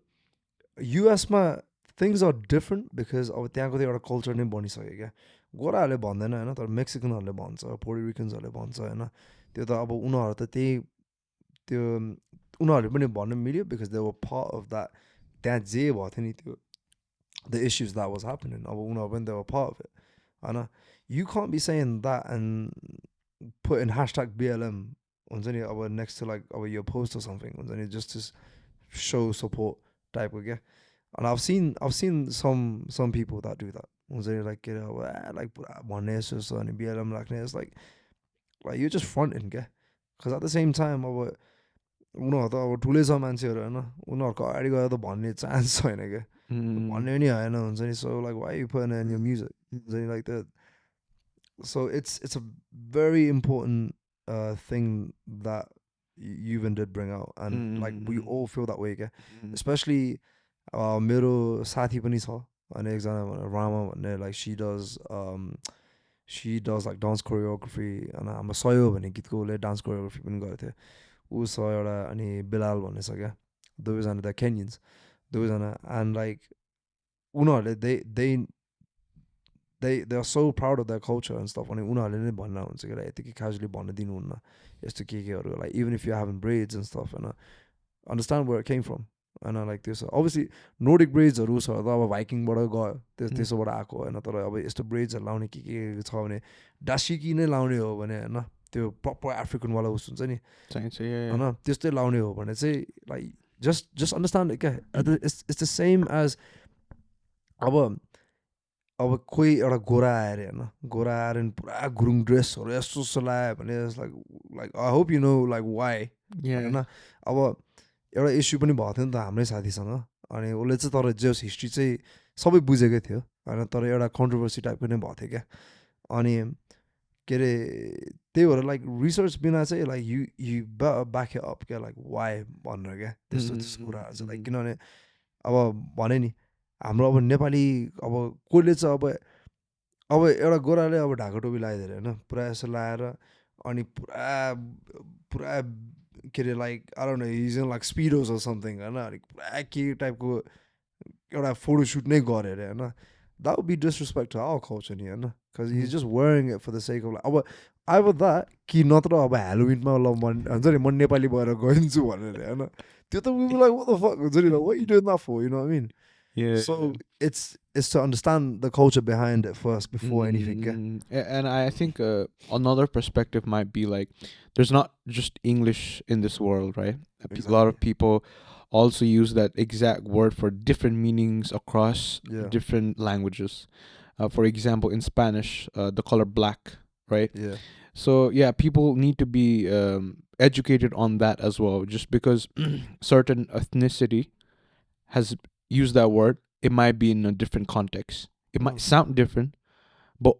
US ma things are different because अब त्यहाँको त्यो एउटा culture नै बनिसक्यो क्या गोराहरूले भन्दैन होइन तर मेक्सिकनहरूले भन्छ पोर्टोरिकन्सहरूले भन्छ होइन त्यो त अब उनीहरू त त्यही त्यो उनीहरूले पनि भन्न मिल्यो because they were part of that त्यहाँ जे भएको थियो नि त्यो the issues that was happening अब उनीहरू पनि they were part of it होइन you can't be saying that and put in hashtag BLM हुन्छ नि अब next to like अब your post or something हुन्छ नि just to show support type of क्या and I've seen some people that do that हुन्छ नि like get like पुरा भन्ने यस्तो अनि BLM राख्ने it's like you're just fronting क्या because at the same time अब उनीहरू त अब ठुलै छ मान्छेहरू होइन उनीहरूको अगाडि गएर त भन्ने चान्स छैन क्या भन्ने पनि होइन हुन्छ नि so like why are you putting it in your music हुन्छ नि like that so it's a very important thing that you even did bring out and like we all feel that way क्या especially मेरो साथी पनि छ अनि एकजना रामा भन्ने like she does like dance choreography अनि हाम्रो सयो भन्ने गीतको उसले डान्स कोरियोग्राफी पनि गरेको थियो ऊ छ एउटा अनि बिलाल भन्ने छ क्या दुवैजना द केन्यन्स दुवैजना and like उनीहरूले they are so proud of their culture and stuff अनि उनीहरूले नै भन्न हुन्छ क्या यतिकै casually भन्न दिनुहुन्न यस्तो केहरू like even if you're having braids and stuff and understand where it came from and like this obviously Nordic braidsहरू छ त अब भाइकिङबाट गयो त्यसोबाट आएको होइन तर अब यस्तो ब्रेड्सहरू लाउने के छ भने डासिकी नै लाउने हो भने होइन त्यो प्रपर एफ्रिकनवाला उस हुन्छ नि होइन त्यस्तै लाउने हो भने चाहिँ like just understand it क्या it's the same as अब कोही एउटा गोरा आएर होइन गोरा आएर नि पुरा गुरुङ ड्रेसहरू यस्तो लगायो भने like I hope you know like why होइन अब एउटा इस्यु पनि भएको थियो नि त हाम्रै साथीसँग अनि उसले चाहिँ तर जेस हिस्ट्री चाहिँ सबै बुझेकै थियो होइन तर एउटा कन्ट्रोभर्सी टाइपको नै भएको थियो क्या अनि के अरे त्यही भएर लाइक रिसर्च बिना चाहिँ लाइक यु ब्याक अप क्या लाइक वाइ भनेर क्या त्यस्तो कुराहरू चाहिँ लाइक किनभने अब भने नि हाम्रो अब नेपाली अब कोहीले चाहिँ अब एउटा गोराले अब ढाका टोपी लगाइदिएर होइन पुरा यसो लगाएर अनि पुरा के अरे like I don't know his in like Speedos or something होइन अलिक पुरा के टाइपको एउटा फोटोसुट नै गऱ्यो अरे होइन that would be disrespect to our culture नि होइन because he's just wearing it for the sake of like अब अब that कि नत्र अब ह्यालोविनमा ल हुन्छ नि म नेपाली भएर गइन्छु भनेर होइन त्यो त we be like what the fuck हुन्छ नि what you doing that for you know what I mean so it's to understand the culture behind it first before anything and I think another perspective might be like there's not just English in this world right exactly. A lot of people also use that exact word for different meanings across different languages for example in Spanish the color black right so yeah people need to be educated on that as well just because certain ethnicity has used that word it might be in a different context it might sound different but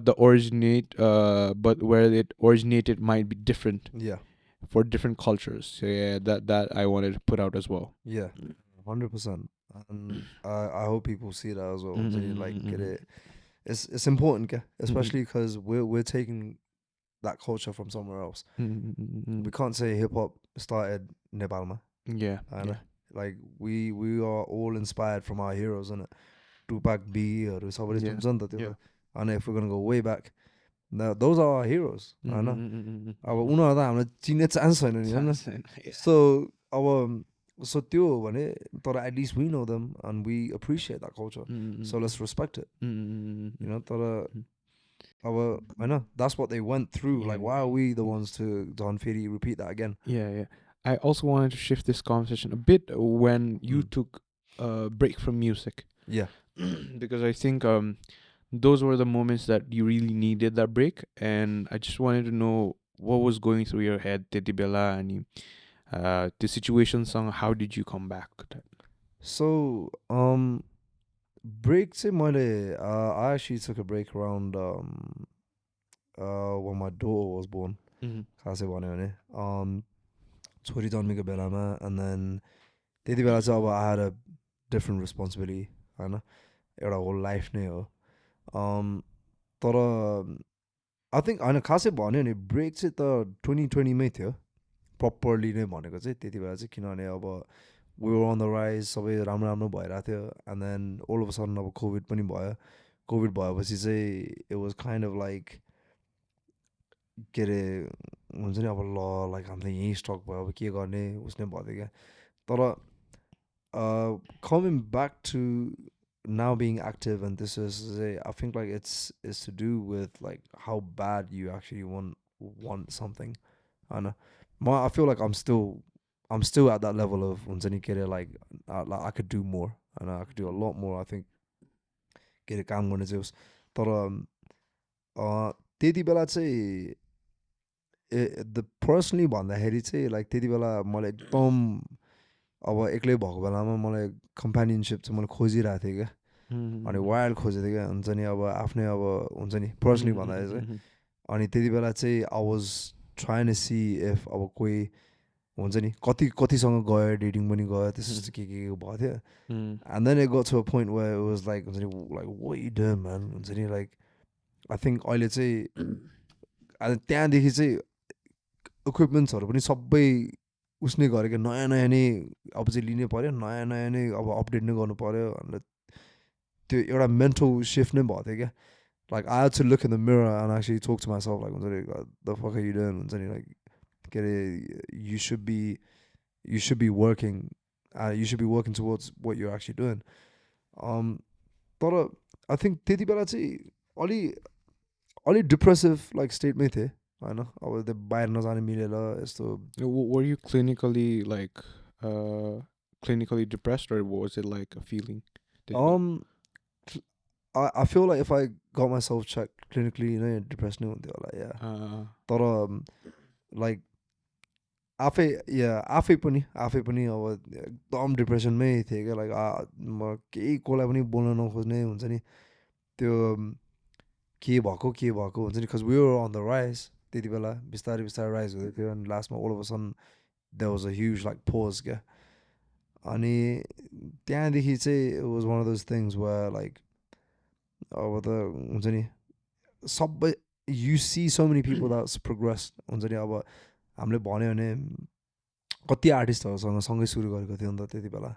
the but where it originated might be different for different cultures so yeah that I wanted to put out as well 100% and I hope people see that as well so like get it it's important especially because we're taking that culture from somewhere else we can't say hip-hop started Nepal ma like we are all inspired from our heroes and Tupac B or somebody and if we're gonna go way back those are our heroes होइन अब उनीहरू त हामीलाई चिन्ने chance छैन नि होइन so त्यो हो भने तर at least we know them and we appreciate that culture so let's respect it you know तर अब होइन that's what they went through like why are we the ones to Don Feri repeat that again I also wanted to shift this conversation a bit when you took a break from music because I think those were the moments that you really needed that break and I just wanted to know what was going through your head त्यति बेला अनि the situation song how did you come back so break चाहिँ मैले I actually took a break around when my daughter was born खासै भन्यो भने छोरी जन्मेको बेलामा एन्ड देन त्यति बेला चाहिँ अब I had a different responsibility होइन एउटा होल लाइफ नै हो तर आई थिङ्क होइन खासै भन्यो नि ब्रेक चाहिँ त 2020मै थियो प्रपरली नै भनेको चाहिँ त्यति बेला चाहिँ किनभने अब we were on the rise सबै राम्रो राम्रो भइरहेको थियो and then all of a sudden अब कोभिड पनि भयो कोभिड भएपछि चाहिँ it was kind of like के अरे हुन्छ नि अब ल लाइक हामीले यहीँ स्टक भयो अब के गर्ने उसले भयो क्या तर coming back to now being active and this is I think like it's to do with like how bad you actually want something and I feel like I'm still at that level of like I could do more and I could do a lot more I think get a काम गर्ने चाहिँ तर त्यति बेला चाहिँ the personally भन्दाखेरि चाहिँ like त्यति बेला मलाई एकदम अब एक्लै भएको बेलामा मलाई कम्पेनियनसिप चाहिँ मैले खोजिरहेको थिएँ क्या अनि वाइल्ड खोजेको थिएँ क्या हुन्छ नि अब आफ्नै अब हुन्छ नि पर्सनली भन्दाखेरि चाहिँ अनि त्यति बेला चाहिँ I was trying to see if अब कोही हुन्छ नि कतिसँग गयो डेटिङ पनि गयो त्यस्तो के भएको थियो and then it got to a point where it was like हुन्छ नि like what you doing man हुन्छ नि लाइक आई थिङ्क अहिले चाहिँ त्यहाँदेखि चाहिँ इक्विपमेन्ट्सहरू पनि सबै उसले गरेको नयाँ नयाँ नै अब चाहिँ लिनै पऱ्यो नयाँ नयाँ नै अब अपडेट नै गर्नु पऱ्यो भनेर त्यो एउटा मेन्टल सिफ्ट नै भएको थियो क्या like I had to look in the mirror and actually talk to myself like हुन्छ नि the fuck are you doing हुन्छ नि लाइक के अरे you should be working towards what you're actually doing तर I think त्यति बेला चाहिँ अलि डिप्रेसिभ लाइक स्टेटमै थिएँ होइन अब त्यो बाहिर नजाने मिलेर यस्तो were you clinically depressed or was it like a feeling I feel like if I got myself checked clinically depressed नै हुन्थ्यो होला तर like आफै पनि अब एकदम डिप्रेसनमै थिएँ क्या लाइक म केही कसलाई पनि बोल्न नखोज्ने हुन्छ नि त्यो के भएको हुन्छ नि because we were on the rise त्यति बेला बिस्तारै राइज हुँदै थियो अनि लास्टमा all of a sudden there was a huge like pause क्या अनि त्यहाँदेखि चाहिँ it was one of those things where like अब त हुन्छ नि सबै you see so many people that's progress हुन्छ नि अब हामीले भन्यो भने कति आर्टिस्टहरूसँग सँगै सुरु गरेको थियो नि त त्यति बेला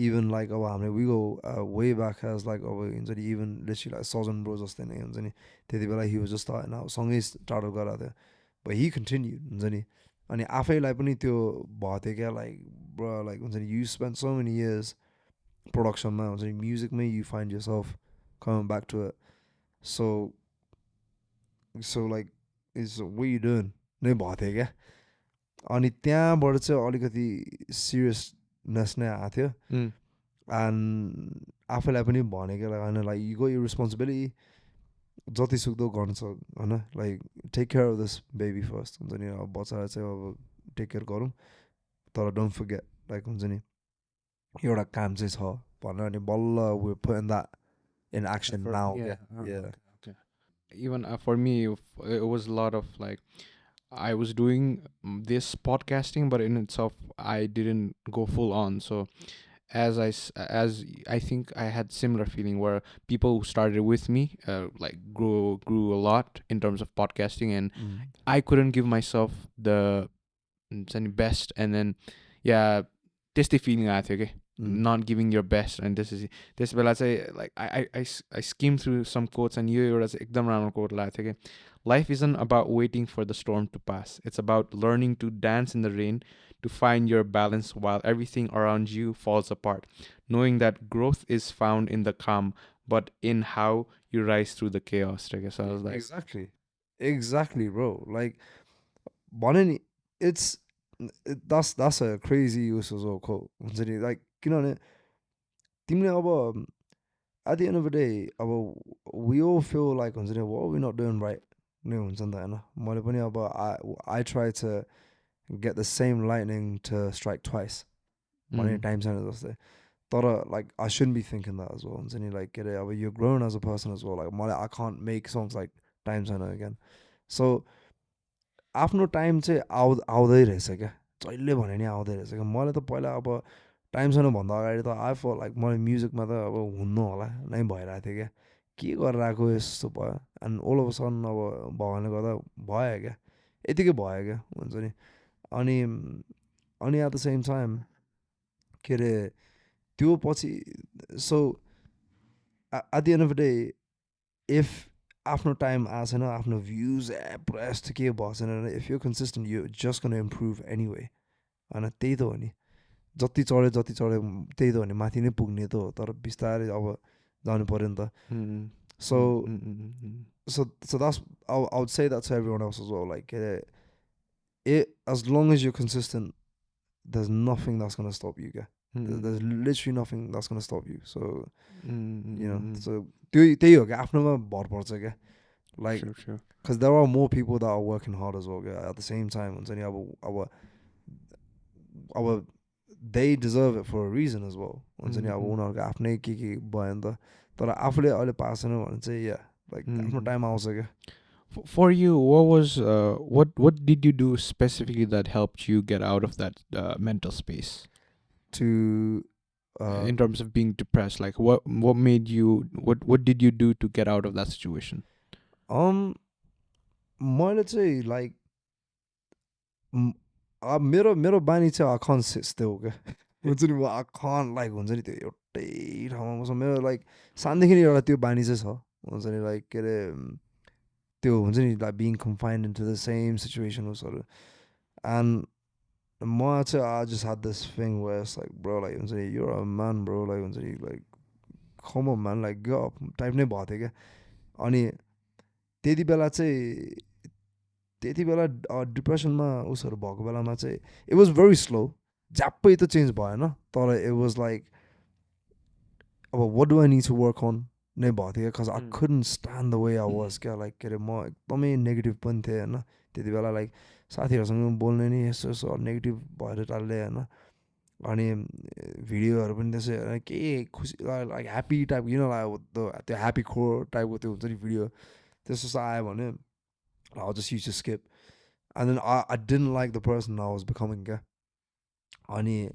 इभन लाइक अब हामीले we go way back as like अब हुन्छ नि even literally like Sajan bro जस्तै नै हुन्छ नि त्यति बेला हि वाज जस्तो होइन सँगै स्टार्टअप गरेको थियो बट हि कन्टिन्यू हुन्छ नि अनि आफैलाई पनि त्यो भएको थियो क्या लाइक ब्रो लाइक हुन्छ नि you spend so many years प्रोडक्सनमा हुन्छ नि म्युजिकमै you find yourself coming back to so like is way you done नै भएको थियो क्या अनि त्यहाँबाट चाहिँ अलिकति सिरियसनेस नै आएको थियो एन्ड आफैलाई पनि भने क्या लाइक होइन like you go you responsibility जति सक्दो गर्नु छ होइन like take care of this baby first हुन्छ नि अब बच्चालाई चाहिँ अब टेक केयर गरौँ तर डोन्ट फर्गेट लाइक हुन्छ नि एउटा काम चाहिँ छ भनेर अनि बल्ल we put in that in action now even for me it was a lot of like I was doing this podcasting but in itself I didn't go full on so as I think I had similar feeling where people who started with me like grew a lot in terms of podcasting and I couldn't give myself the best and then त्यस्तै feeling आएको थियो कि not giving your best and this बेला चाहिँ like I skimmed through some quotes and यो एउटा चाहिँ एकदम राम्रो quote लागेको थियो कि life isn't about waiting for the storm to pass it's about learning to dance in the rain to find your balance while everything around you falls apart knowing that growth is found in the calm but in how you rise through the chaos so I was like exactly bro like भने नि that's a crazy use of quote हुन्छ नि like किनभने तिमीले अब at the end of the day अब we all feel like हुन्छ नि what we not doing right नै हुन्छ नि त होइन मैले पनि अब I try to get the same lightning to strike twice भने टाइम छैन जस्तै तर like I shouldn't be thinking that as well हुन्छ नि like के अरे अब you're grown as a person as well like मलाई I can't make songs like time छैन again so आफ्नो टाइम चाहिँ आउँदै रहेछ क्या जहिले भने नि आउँदै रहेछ क्या मैले त पहिला अब टाइम छैन भन्दा अगाडि त आई फल लाइक मलाई म्युजिकमा त अब हुन्न होला नै भइरहेको थियो क्या के गरेर आएको यस्तो भयो एन्ड अल अफ सडन अब भगवान्ले गर्दा भयो क्या यतिकै भयो क्या हुन्छ नि अनि अनि एट द सेम टाइम के अरे त्यो पछि so at the end of the day if आफ्नो टाइम आएको छैन आफ्नो भ्युज पुरा यस्तो के भएको छैन भने if you consistent you just can improve anyway होइन त्यही त हो नि जति चढ्यो त्यही त हो नि माथि नै पुग्ने त हो तर बिस्तारै अब जानु पऱ्यो नि त so so that's I would say that to everyone else as well like it as long as you're consistent there's nothing that's going to stop you guys. There's literally nothing that's going to stop you so you know so त्यही हो क्या आफ्नोमा भर पर्छ क्या like because there are more people that are working hard as well at the same time हुन्छ नि अब they deserve it for a reason as well हुन्छ नि अब उनीहरूको आफ्नै के भयो नि त तर आफूले अहिले पाएको छैन भने चाहिँ या like आफ्नो टाइम आउँछ क्या For you, what was what did you do specifically that helped you get out of that mental space? To in terms of being depressed, like what made you what did you do to get out of that situation? मैले चाहिँ like मेरो बानी चाहिँ I can't sit still क्या हुन्छ नि I can't like हुन्छ नि त्यो एउटै ठाउँमा बस्नु मेरो like सानदेखि नै एउटा त्यो बानी चाहिँ छ हुन्छ नि like के अरे त्यो हुन्छ नि like being confined into the same situation उसहरू and I just had this thing where it's like bro like हुन्छ नि you're a man bro like हुन्छ नि like come on man like go up type नै भएको थियो क्या अनि त्यति बेला डिप्रेसनमा उसहरू भएको बेलामा चाहिँ it was very slow झ्याप्पै त चेन्ज भएन तर it was like अब what do I need to work on नै भएको थियो because I couldn't stand the way I was क्या like के अरे म एकदमै नेगेटिभ पनि थिएँ होइन त्यति बेला लाइक साथीहरूसँग बोल्ने नि यसो नेगेटिभ भएर टाल्ने होइन अनि भिडियोहरू पनि त्यसै होइन के खुसी लाइक ह्याप्पी टाइप किन लाग्यो त्यो ह्याप्पी खोर टाइपको त्यो हुन्छ नि भिडियो त्यस्तो आयो भने I'll just use to skip and then I didn't like the person I was becoming क्या अनि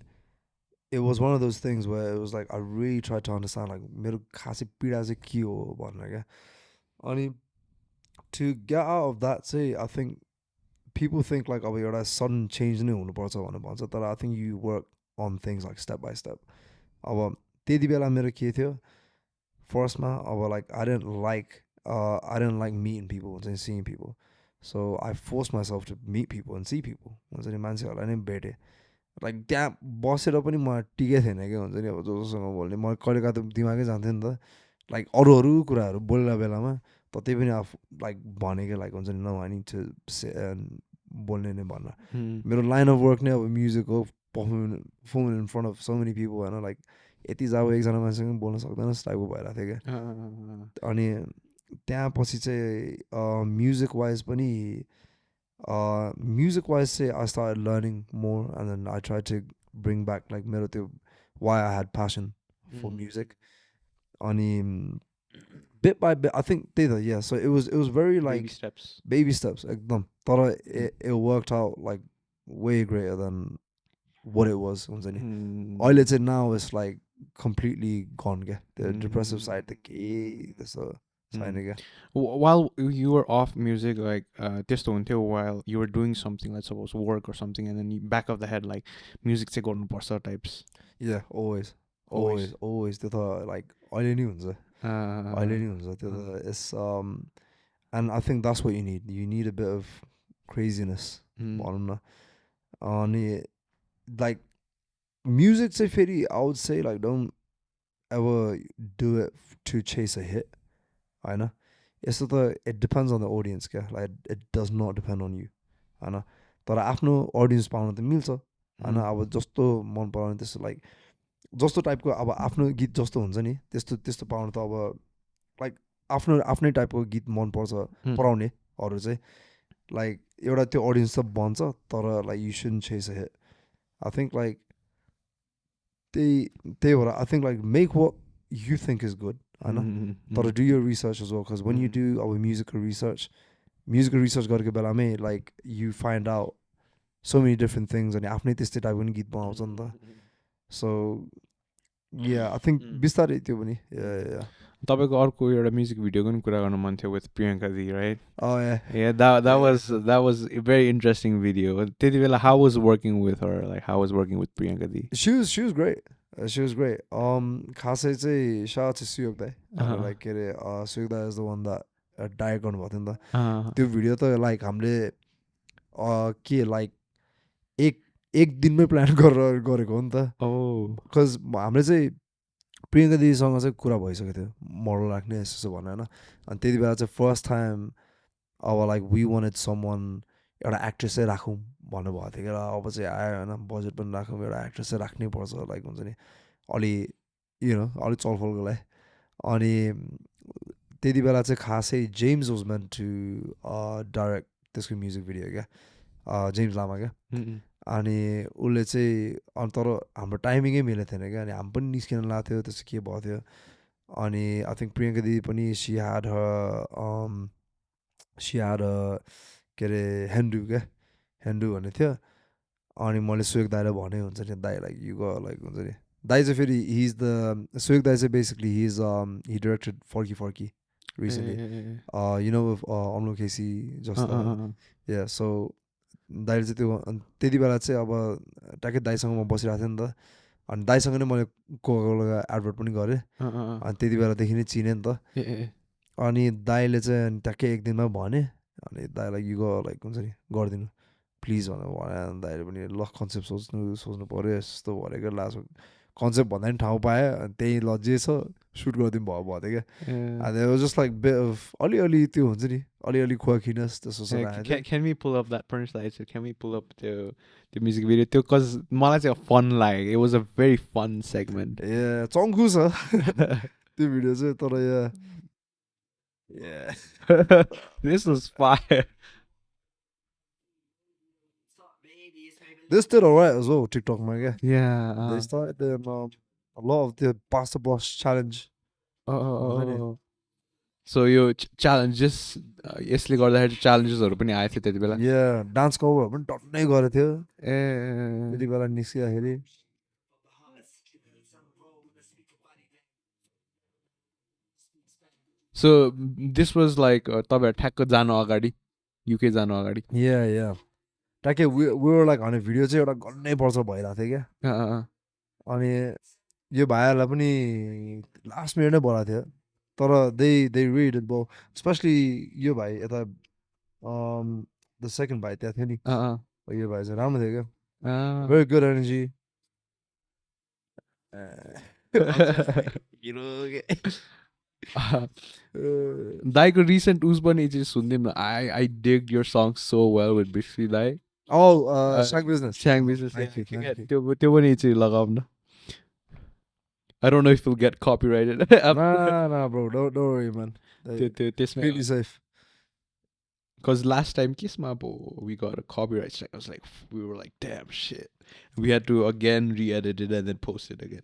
it was one of those things where it was like I really tried to understand like मेरो खासै पीडा चाहिँ के हो भनेर क्या अनि to get out of that चाहिँ I think people think like अब एउटा sudden change नै हुनुपर्छ भनेर भन्छ तर I think you work on things like step by step अब त्यति बेला मेरो के थियो फर्स्टमा अब like I didn't like meeting people and seeing people so I forced myself to meet people and see people हुन्छ नि मान्छेहरूलाई नै भेटेँ लाइक त्यहाँ बसेर पनि म टिकै थिएन क्या हुन्छ नि अब जोसँग बोल्ने म कहिले कहिले त दिमागै जान्थेँ नि त लाइक अरू कुराहरू बोल्ने बेलामा त त्यही पनि आफू लाइक भनेको लाइक हुन्छ नि न आई निड टु बोल्ने नै भनेर मेरो लाइन अफ वर्क नै अब म्युजिक हो perform in front of so many people होइन लाइक यति चाहिँ अब एकजना मान्छेसँग बोल्न सक्दैन टाइपको भइरहेको थियो क्या अनि त्यहाँ पछि चाहिँ म्युजिक वाइज पनि music wise say I started learning more and then I tried to bring back like mero tyo why I had passion for music ani bit by bit I think yeah so it was very like baby steps ekdam tara it worked out like way greater than what it was huncha ni अहिले चाहिँ now it's like completely gone क्या the depressive side the this while you were off music like त्यस्तो हुन्थ्यो while you were doing something let's suppose work or something and then you back of the head like music चाहिँ गर्नुपर्छ types yeah always त्यो त like अहिले नि हुन्छ त्यो त is and I think that's what you need a bit of craziness भनौँ न अनि like music चाहिँ फेरि I would say like don't ever do it to chase a hit होइन यस्तो त it depends on the audience क्या like it does not depend on you होइन तर आफ्नो अडियन्स पाउन त मिल्छ होइन अब जस्तो मन पराउने त्यस्तो लाइक जस्तो टाइपको अब आफ्नो गीत जस्तो हुन्छ नि त्यस्तो पाउनु त अब लाइक आफ्नै टाइपको गीत मनपर्छ पराउनेहरू चाहिँ लाइक एउटा त्यो अडियन्स त बन्छ तर like you shouldn't chase a hit I think like त्यही भएर I think like make what you think is good होइन तर do your research as well because when you do our musical research musical research गरेको बेलामै like you find out so many different things अनि आफ्नै त्यस्तै टाइपको पनि गीत बनाउँछ नि त सो या आई थिङ्क बिस्तारै त्यो पनि तपाईँको अर्को एउटा म्युजिक भिडियोको पनि कुरा गर्नु मन थियो with Priyanka the right Oh yeah. Yeah, that was a very interesting video. त्यति बेला how was working with her? Like how was working with Priyanka Di? She was great. She was great. खासै चाहिँ shout out to सुयोग दाइ. Like के अरे सुयोग दाइ is the one that direct गर्नुभएको थियो नि त. त्यो भिडियो त लाइक हामीले के लाइक एक दिनमै प्लान गरेर गरेको हो नि त. बिकज हामीले चाहिँ प्रियङ्का दिदीसँग चाहिँ कुरा भइसकेको थियो मोडल राख्ने यसो भनेर होइन अनि त्यति बेला चाहिँ फर्स्ट टाइम अब लाइक वी वान्टेड समवन एउटा एक्ट्रेसै राखौँ भन्नुभएको थियो क्या अब चाहिँ आयो होइन बजेट पनि राखौँ एउटा एक्ट्रेसै राख्नै पर्छ लाइक हुन्छ नि अलि अलिक चलफलको लागि अनि त्यति बेला चाहिँ खासै James was meant to direct त्यसको म्युजिक भिडियो क्या जेम्स लामा क्या अनि उसले चाहिँ अनि तर हाम्रो टाइमिङै मिलेको थिएन क्या अनि हामी पनि निस्किन लाग्थ्यो थियो त्यस्तो के भएको थियो अनि आई थिङ्क प्रियङ्का दिदी पनि सी ह्याड के अरे हेन्डु भन्ने थियो अनि मैले सुयोग दाईलाई भने हुन्छ नि दाई लाइक यु गो लाइक हुन्छ नि दाई चाहिँ फेरि हि इज द सुयोग दाई चाहिँ बेसिकली हि डिरेक्टेड फर्की रिसेन्टली अम्लो केसी जस्तो या सो दाइले चाहिँ त्यो त्यति बेला चाहिँ अब ट्याक्कै दाइसँग म बसिरहेको थिएँ नि त अनि दाइसँग नै मैले कोकाकोलाको एडभर्ट पनि गरेँ अनि त्यति बेलादेखि नै चिनेँ नि त अनि दाइले चाहिँ ट्याक्कै एक दिनमा भने अनि दाइलाई युगो लाइक हुन्छ नि गरिदिनु प्लिज भनेर भने दाइले पनि ल कन्सेप्ट सोच्नु पऱ्यो यस्तो भनेको लास्ट कन्सेप्ट भन्दा पनि ठाउँ पायो अनि त्यही ल जे छ सुट गरिदिनु भयो थियो क्या अनि जस्ट लाइक अलिअलि त्यो हुन्छ नि अलिअलि खुवाखिनस त्यस्तो Can we pull up that punch light? Can we pull up the music video? Because मलाई चाहिँ fun like it was a very fun segment. Yeah, चङ्खु छ त्यो भिडियो चाहिँ तर yeah. This was fire. This did alright as well, TikTok man. Yeah. They started them a lot of the Pasta Boss challenge. So यो challenges यसले गर्दाखेरि challengesहरु पनि आएको थियो त्यति बेला. Yeah, dance cover पनि टन्नै गरेको थियो. त्यति बेला निस्किदाखेरि. So this was like तपाईहरु ठ्याक्क जानु अगाडि UK जानु अगाडि. Yeah. ट्याक्कै we were like on a video चाहिँ एउटा गर्नै पर्छ भइरहेको थियो क्या. अनि यो भाइहरुलाई पनि लास्ट मिनेट नै बोलाएको थियो. तर they really did well. Especially यो भाइ यता the second भाइ त्यहाँ थियो नि. यो भाइ चाहिँ राम्रो थियो क्या. Very good energy. दाइको recent उस पनि चाहिँ सुन्दिम न. I digged your song so well with Bristish दाइ. Oh, Chyang Business. Chyang Business. त्यो पनि चाहिँ लगाऊ न. I don't know if we'll get copyrighted. Nah, bro. Don't worry, man. Completely safe. Because last time we got a copyright strike. I was like, we were like, damn shit. We had to again re-edit it and then post it again.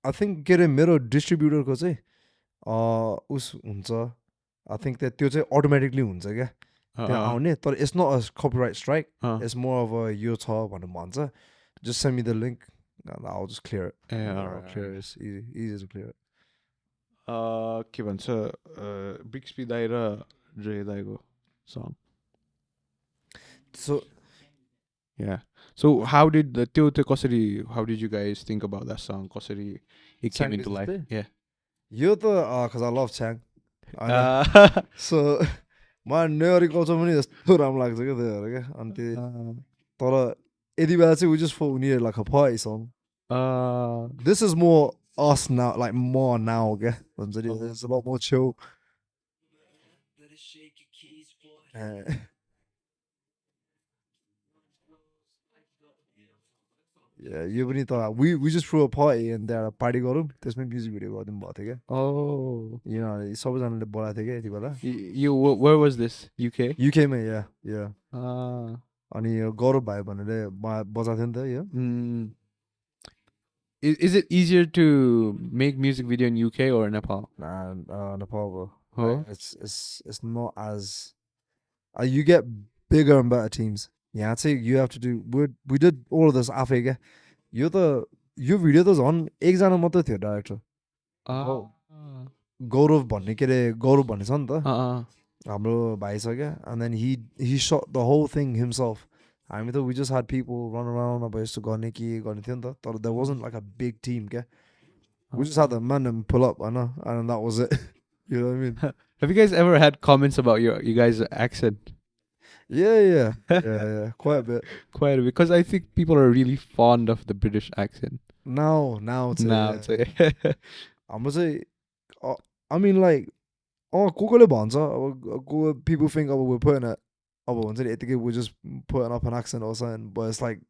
I think के अरे मेरो डिस्ट्रिब्युटरको चाहिँ उस हुन्छ. I think that त्यो चाहिँ automatically हुन्छ क्या. त्यहाँ आउने तर it's not a copyright strike. It's more of a यो छ भनेर भन्छ. Just send me the link. I'll just clear it. Yeah, alright. Clear it. It's easy to clear it. के भन्छ Bristish दाइ र Ray दाइको song. So yeah. So how did त्यो कसरी how did you guys think about that song? कसरी it came into life? Yeah. यो त cuz I love Chyang. So मलाई नेवरी कल्चर पनि यस्तो राम्रो लाग्छ क्या त्यो क्या. अनि तर यति बेला चाहिँ we just thought we needed like a party song. This is more us now, like more now, okay? It's a lot more chill. Yeah, you पनि त we just threw a party and there party गरौँ त्यसमै music video गरिदिनु भएको थियो क्या. Oh. You know, सबैजनाले बोलाएको थियो क्या यति बेला. You where was this? UK? UK मै yeah. अनि यो गौरव भाइ भनेर बजाएको थियो नि त यो. Is it easier to make music video in UK or Nepal? Nah, Nepal bro. Oh. It's not as you get bigger and better teams. Yeah, I'd say you have to do. We did all of this after. Yo video त झन् एकजना मात्रै थियो director गौरव भन्ने के अरे गौरव भन्ने छ नि त हाम्रो भाइ छ क्या and then he shot the whole thing himself. हामी त we just had people run around अब यस्तो गर्ने के गर्ने थियो नि त तर there wasn't like a big team क्या. We just had the man and pull up and that was it. You know what I mean? Have you guys ever had comments about you guys' accent? Yeah, quite a bit. Quite a bit, because I think people are really fond of the British accent. Now it's I'm say, I mean like, कोले भन्छ अब people think we're putting it, हुन्छ नि यतिकै we're just putting up an accent or something, but it's like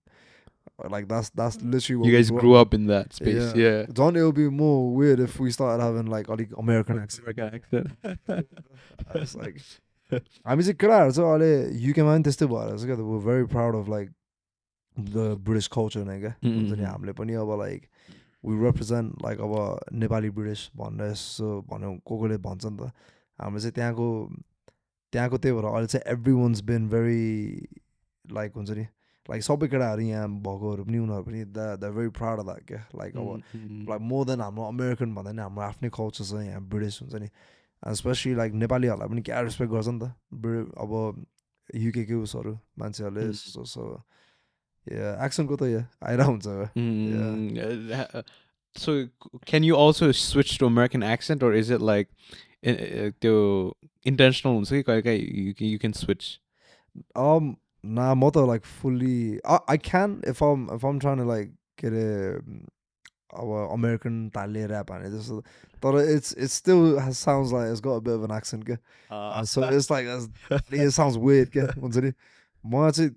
that's literally what you guys grew up in that space. Yeah. Don't it would be more weird if we started having like American accent. It's like हामी चाहिँ केटाहरू चाहिँ अहिले युकेमा पनि त्यस्तै भएर छ क्या we're very proud of like the British culture नै क्या हुन्छ नि हामीले पनि अब like we represent like अब नेपाली British भनेर यसो भन्यो कोले भन्छ नि त हाम्रो चाहिँ त्यहाँको त्यही भएर अहिले चाहिँ everyone's been very like हुन्छ नि like सबै केटाहरू यहाँ भएकोहरू पनि उनीहरू पनि they're very proud of that क्या like अब like more than हाम्रो American भन्दा नि हाम्रो आफ्नै culture छ यहाँ British हुन्छ नि. Especially like नेपालीहरूलाई पनि क्या रेस्पेक्ट गर्छ नि त अब युकेको उसहरू मान्छेहरूले so yeah accent को त आइरहेको हुन्छ. So can you also switch to American accent, or is it like त्यो intentional हुन्छ कि कहिलेकाहीँ you can switch? Nah, म त like fully I can if I'm trying to like get a our American Thai rap and it still sounds like it's got a bit of an accent so it's like it sounds weird म चाहिँ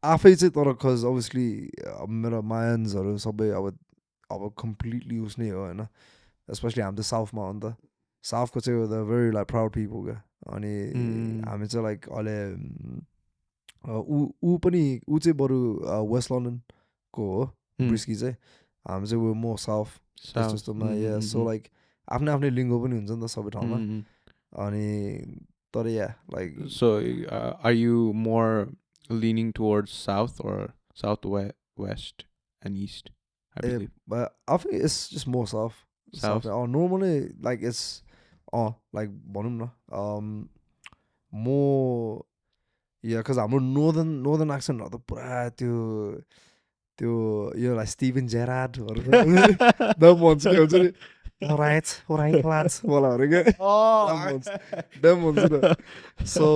आफै चाहिँ तर cause obviously मेरो मायन्सहरू सबै अब completely उसनै हो हैन especially हाम्रो साउथमा हो नि त साउथको चाहिँ they're very like proud people क्या अनि हामी चाहिँ like अहिले ऊ चाहिँ बरु वेस्ट लन्डनको हो ब्रिस्की चाहिँ हामी चाहिँ we're more south systemमा yeah so like आफ्नै लिङ्गो पनि हुन्छ नि त सबै ठाउँमा अनि तर yeah like so are you more leaning towards south or southwest and east? I believe but I think it's just more south normally like it's like भनौँ न more yeah because हाम्रो northern accent त पुरा त्यो you know like Steven Gerrard them ones हुन्छ नि alright lads them ones so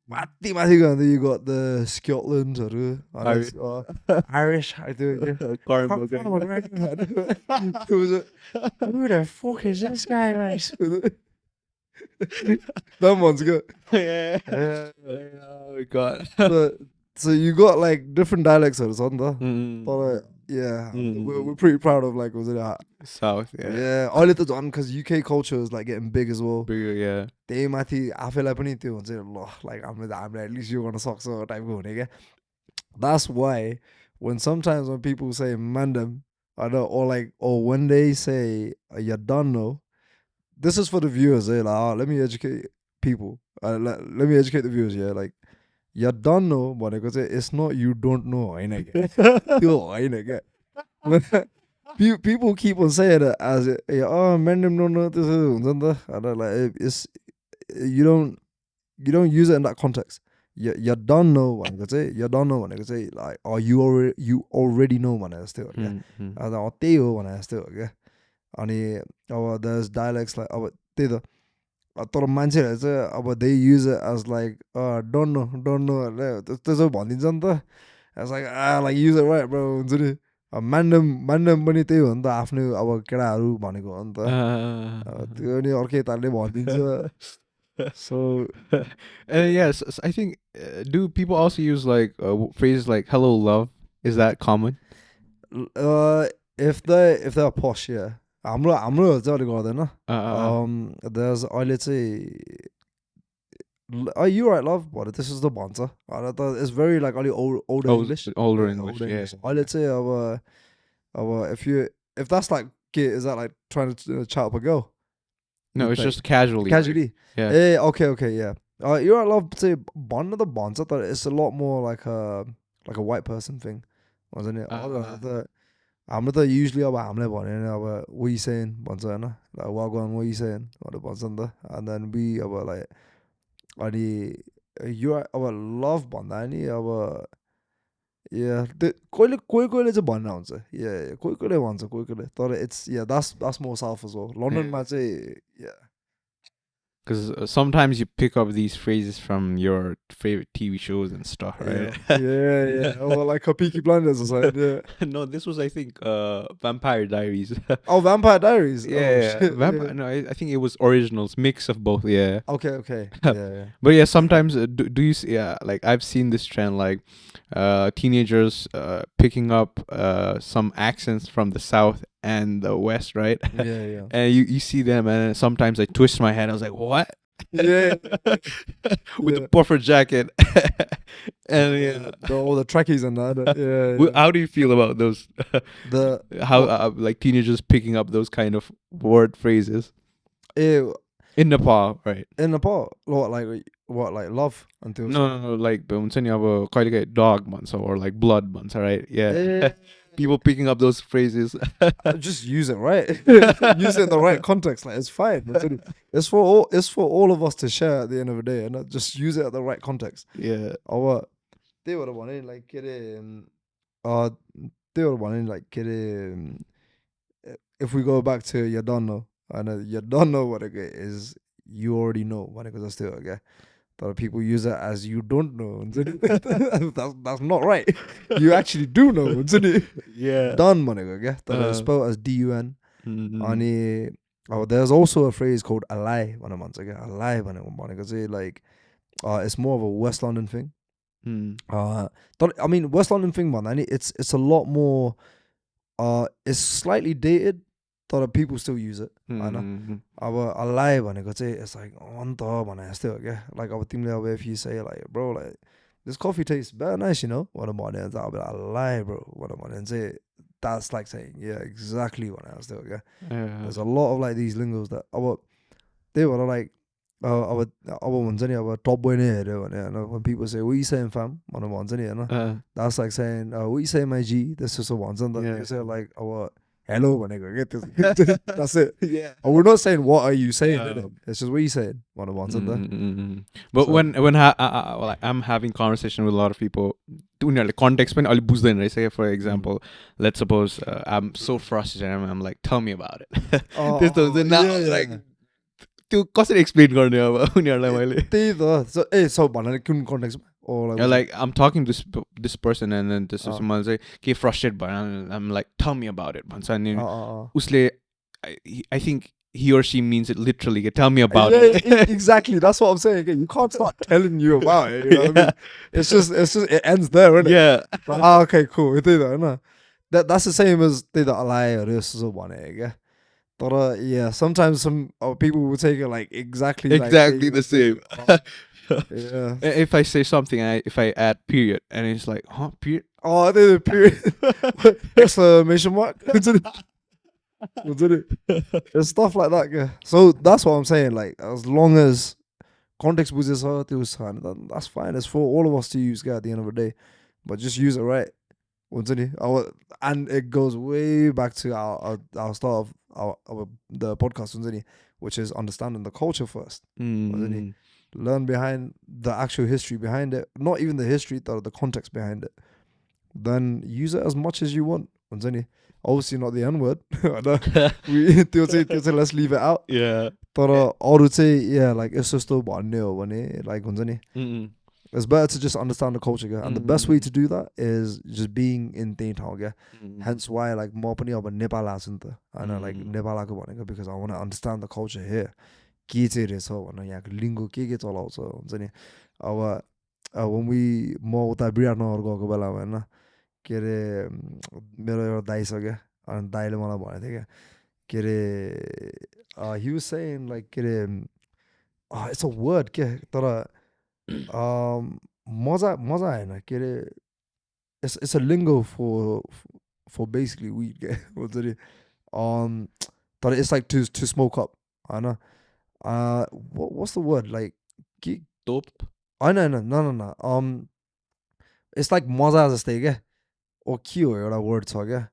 माथि गयो you got the Scotlandहरू Irish I do who the fuck is this guy right them ones go oh my god so you got like different dialects or something but yeah we're pretty proud of like was it south yeah all it on because UK culture is like getting big as well bigger yeah त्यही माथि आफैलाई पनि त्यो हुन्छ ल like हामीले at least यो गर्न सक्छ टाइपको हुने क्या that's why when sometimes when people say mandem I know or when they say you don't know this is for the viewers like let me educate people let me educate the viewers like you don't know भनेको चाहिँ it's not you don't know हैन क्या त्यो हैन क्या people keep on saying it as mandem don't know this हुन्छ नि त like it's you don't use it in that context you don't know भनेको चाहिँ like you already know भने जस्तै हो क्या त्यही हो भने जस्तै हो क्या अनि अब there's dialects like अब त्यही त तर मान्छेहरूले चाहिँ अब they use it as like don't know त्यसो भनिदिन्छ नि त it's like use it right bro हुन्छ नि mandem पनि त्यही हो नि त आफ्नो अब केटाहरू भनेको हो नि त त्यो नि अर्कै तालले भनिदिन्छ so yes I think do people also use like phrases like hello love, is that common? If they're posh yeah हाम्रो चाहिँ अलिक गर्दैन there's अहिले चाहिँ you right love but this is the भन्छ it's very like older English अहिले चाहिँ अब if that's like is that like trying to chat up a girl No, it's just casually. Casually. Yeah. Okay, yeah. You're allowed to say bond the bonds. I thought it's a lot more like a white person thing, wasn't it? I'm not usually about I'm like what you saying, bonzana. Like what you saying, what the bonzanda, and then we about like you are our love bondani our yeah the कोहीले चाहिँ भन्न आउँछ yeah कोहीले भन्छ कोहीले तर it's yeah that's more south as well लन्डनमा चाहिँ yeah. Because sometimes you pick up these phrases from your favorite TV shows and stuff, right? Yeah. Or like a Peaky Blinders or something. Yeah. No, this was, I think, Vampire Diaries. Oh, Vampire Diaries. Yeah, oh, shit. yeah. No, I think it was originals, mix of both. Yeah. Okay. Yeah. But yeah, sometimes do you see? Yeah, like I've seen this trend, like teenagers picking up some accents from the South and the West, right? Yeah. And you see them, and sometimes I twist my head. I was like, what? Yeah. With the puffer jacket. And all the trackies and that. Yeah. How do you feel about those? How like teenagers picking up those kind of word phrases? In Nepal, right? In Nepal, what like love until no like dog months or like blood months, right? Yeah. People picking up those phrases. Just use it right. Use it in the right context. Like it's fine. It's for all of us to share at the end of the day, and just use it at the right context. Yeah. Or what? They would have wanted like get it. They would have wanted like get it. If we go back to you don't know, and you don't know what it is, you already know what it is. Still, okay. That people use it as you don't know. That's not right. You actually do know. Yeah. Done money, okay? That's spelled as DUN. There's also a phrase called a lie. A lie. Like, it's more of a West London thing. I mean, West London thing, man. It's a lot more. It's slightly dated. Thought people still use it. I know. A lie it's like on top and still like I would think that way if you say like bro like this coffee tastes very nice, you know. What am I then? I'll be like a lie, bro. What am I then say? That's like saying yeah, exactly what I was doing. Yeah. There's a lot of like these lingos that they were like top boy when people say what you saying fam? That's like saying what you saying my G? This is a one they say like hello, that's it. Yeah. We're not saying what are you saying. It's just what you saying. But when I'm having conversation with a lot of people, context when say for example, let's suppose I'm so frustrated and I'm like, tell me about it. Like to कसरी explain गर्ने अब उनीहरुलाई मैले त्यही त so भन्नाले कुन context or like I'm talking to this person and then this is मलाई चाहिँ के frustrated भयो I'm like tell me about it भन्छ अनि उसले I think he or she means it literally tell me about it. Exactly, that's what I'm saying. You can't start telling you about it, you know what I mean? It's just it ends there, isn't it? Yeah. Okay, cool. That's the same as the lie or this is one egg. But yeah, sometimes some people will take it like exactly the same. Yeah. If I say something, if I add period, and it's like, huh, period? Oh, I did a period. Exclamation mark. It's stuff like that, yeah. So that's what I'm saying. Like, as long as context was that's fine. It's for all of us to use at the end of the day. But just use it right. And it goes way back to our start of the podcast, which is understanding the culture first. Learn behind the actual history behind it, not even the history, the context behind it. Then use it as much as you want. Obviously not the N-word. Let's leave it out. Yeah. But I would say, yeah, like it's just like it's better to just understand the culture, and the best way to do that is just being in Daintown. Hence why like more Nepal I know like Nepal because I want to understand the culture here. Lingo all also when we more gएको बेलामा हैन के रे मेरो एउटा दाइ छ के अनि दाइले मलाई भनेको थियो के रे he was saying like के रे it's a word के तर मजा हैन के रे it's a lingo for basically weed के but it's like to smoke up हैन what's the word like Top. no. It's like मजा जस्तै क्या ओ के हो एउटा word छ क्या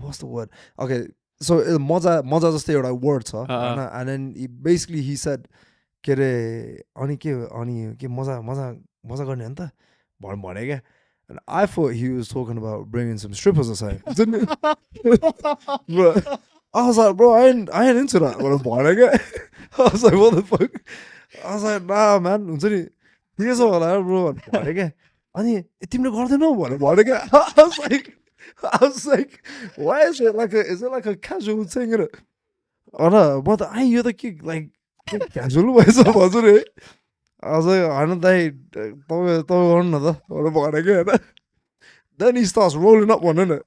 what's the word? Okay, so मजा जस्तै एउटा word छ हैन, and then basically he said के अरे अनि के मजा गर्ने नि त भने क्या. And I thought he was talking about bringing some strippers or something, didn't it? Bro, I was like, bro, I ain't into that. भने क्या. I was like, what the fuck? I was like, nah, man. हुन्छ नि ठिकै छ होला bro भने क्या. अनि तिमीले गर्दैनौ भने क्या. I was like, why is it like a casual thing? म त आइ यो त के like casual भएछ भन्छु नि. I was like, होइन दाइ तपाईँ गर्नु न त भने क्या. Then he starts rolling up one, innit?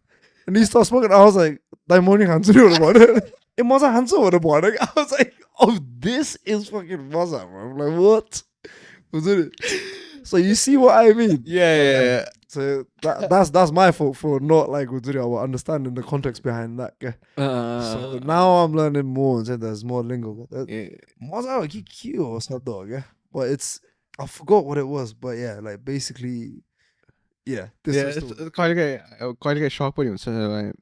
And he starts smoking. I was like, दाइ म नि खान्छु नि भने. ए मजा खान्छु भने क्या. I was like, oh, this is fucking मजा, bro. I'm like, what? So you see what I mean? Yeah. So that's my fault for not like understanding the context behind that. So now I'm learning more and saying there's more lingo. Mozart cute or something, but I forgot what it was. But yeah, like basically, yeah. This is कहिलेकाहीँ shock पनि हुन्छ like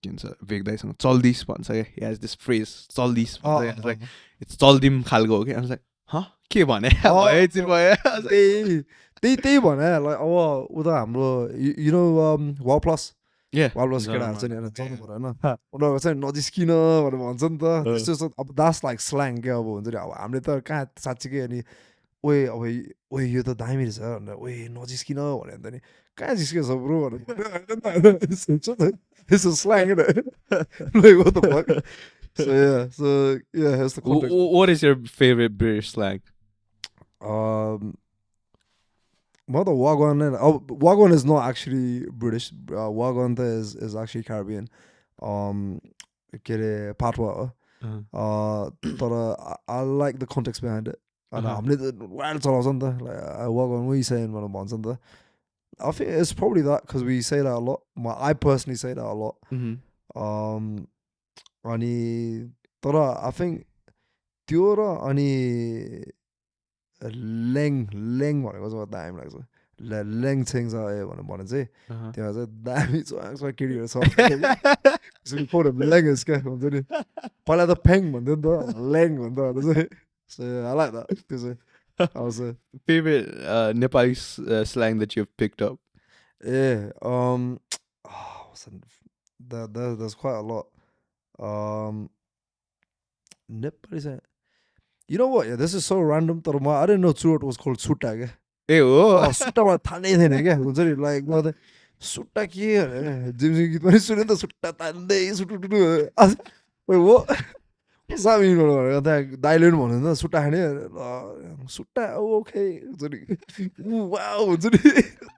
के भन्छ भेग्दैसँग चल्दिस भन्छ क्या. He has this phrase चल्दिस भन्छ. Like it's चल्दिम खालको हो कि. I was like, huh? के भने त्यही भने like अब उता हाम्रो you know Wow Plus केटाहरू चाहिँ नि जानु पर्यो हैन. उनीहरू चाहिँ नजिस्किन भनेर भन्छ नि त. त्यस्तो अब that's like slang के अब हुन्छ नि. अब हामीले त कहाँ साँच्चीकै अनि ओए यो त दामी रहेछ भनेर ओए नजिस्किन भने अन्त नि कहाँ जिस्केछ ब्रो भनेर. It's a slang, isn't it? Like what the fuck? So yeah, that's the context. What is your favorite British slang? Mother Wagwan is not actually British. Wagwan is actually Caribbean. Patwa. But I like the context behind it. And like Wagwan, what are you saying? I think it's probably that because we say that a lot. I personally say that a lot. I think Tiora ani leng भनेको चाहिँ दामी लाग्छ. Leng things आयो भने चाहिँ त्यहाँ चाहिँ दामी छ केटीहरू छ. So we call them lengers क्या हुन्छ नि. पहिला त पेङ भन्थ्यो नि त leng भन्दा चाहिँ. So I like that because I was favorite Nepali slang that you've picked up. Yeah, there's quite a lot. Nepali slang. You know what? Yeah, this is so random. I didn't know Surat was called Sutta. Sutta ma thane thiene ke huncha ni like ma ta Sutta ke Jimmy git pani sune ta Sutta tandai sutu. Wait, what? What's that mean? Daile ni भन्नु न Sutta खाने Sutta okay हुन्छ नि. Wow हुन्छ नि.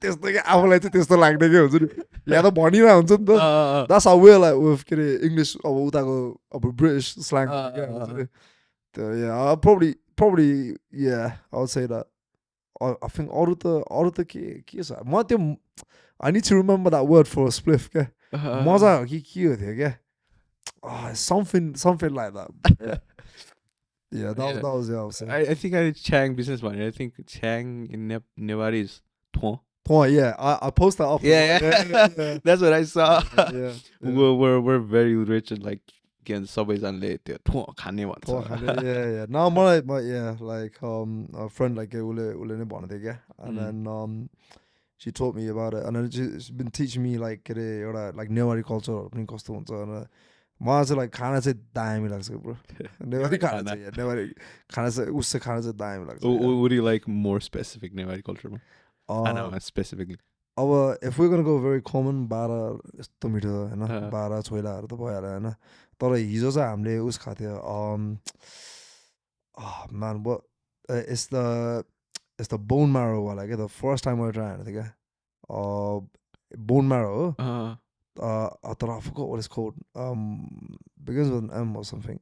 त्यस्तो के आफुलाई चाहिँ त्यस्तो लाग्ने के हुन्छ नि. या त भनिरा हुन्छ नि त. That's how we're like with के English अब उताको अब British slang. Yeah, I'll probably yeah, I would say that. I think Aruta ke I need to remember that word for a spliff. Maza ke something like that. Yeah, that was I would say. I think I did Chyang Business one. I think Chyang in Nepali is Thuan. Yeah, I post that up. Yeah. That's what I saw. Yeah. We're very rich and like सबैजनाले त्यो ठुँ खाने भन्छ. Yeah. Now my like a friend like ule नै भन्थ्यो क्या. And then she taught me about it and then she's been teaching me like एउटा like Nepali culture पनि कस्तो हुन्छ अनि मलाई चाहिँ like खाना चाहिँ दामी लाग्छ bro. Nepali खाना चाहिँ उससे खाना चाहिँ दामी लाग्छ. Would you like more specific Nepali culture? I know specifically. If we're gonna go very common Bara यस्तो मिठो हैन बारा छोइलाहरु त भइहाल्यो हैन. तर हिजो चाहिँ हामीले उस खाथ्यो man what it's the bone marrow वाला के the first time I tried it bone marrow I forgot what it's called begins with an M or something.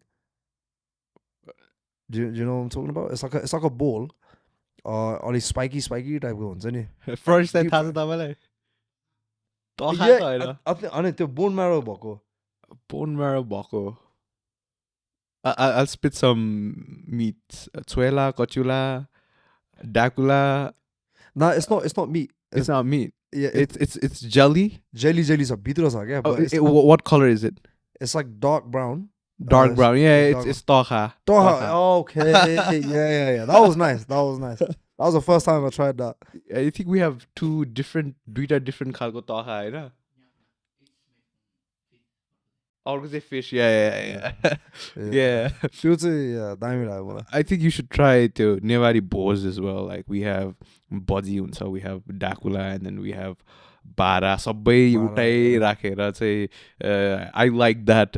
Do you know what I'm talking about? It's like a ball अलि spiky टाइपको हुन्छ नि. First time थाहा छ तपाईलाई अनि त्यो bone marrow भएको I'll spit some meats. Tsuela, Kochula, Dakula. No, it's not meat. It's not meat. Yeah, It's jelly. jelly छ भित्र छ क्या, but What color is it? it's like dark brown. Dark brown. Yeah, dark it's tocha. Okay. yeah. That was nice. That was the first time I tried that. I think we have duita different खालको tocha हैन. Organs a fish. Yeah. त्यो चाहिँ दामी लाग्यो मलाई. I think you should try to Nepali bows as well. Like we have Bodhi huncha, we have Dakula, and then we have Bara. Sabai एउटै राखेर चाहिँ I like that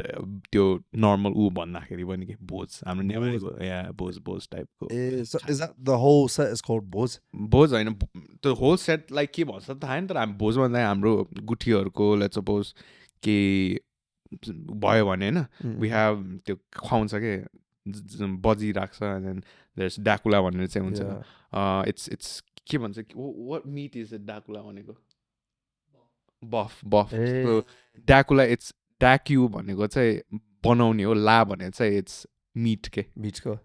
त्यो normal उ भन्दाखेरि पनि के bows. हाम्रो नेपाली bows type को. So is that the whole set is called bows? Bows हैन, the whole set like के भन्छ त थाहा नि, तर हामी bows भन्दा हाम्रो गुठीहरुको let's suppose के भयो भने हैन, we have त्यो खुवाउँछ के बजी राख्छ, and then there's Dakula भनेर चाहिँ हुन्छ. It's के भन्छ, what meat is it Dakula भनेको? Buff. So Dakula, it's Daku भनेको चाहिँ बनाउने हो, ला भने चाहिँ it's meat के. Meat को.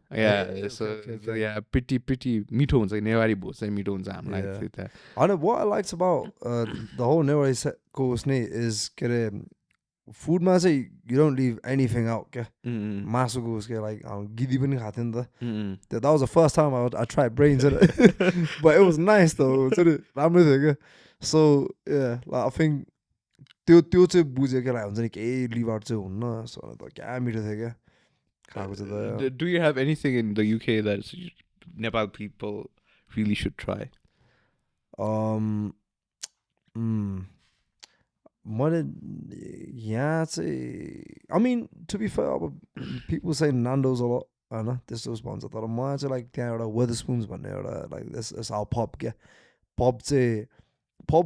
So yeah, pretty मिठो हुन्छ. नेवारी भोज चाहिँ मिठो हुन्छ हामीलाई. I know what I liked about the whole Nepali set को उसने is के अरे food मा चाहिँ you don't leave anything out क्या. मासुको उसके like गिदी पनि खाथ्यो नि त. That was the first time I tried brains in it. But it was nice though. राम्रो थियो क्या. So yeah, like, I think त्यो चाहिँ बुझ्यो क्या, हुन्छ नि केही leave out चाहिँ हुन्न. So त क्या मिठो थियो क्या. खाएको चाहिँ त. Do you have anything in the UK that Nepal people really should try? Yeah, I mean, to be fair, people say Nando's a lot. I know this was one. तर मलाई चाहिँ like त्यहाँ एउटा Wetherspoons भन्ने एउटा like this our pub क्या. Pub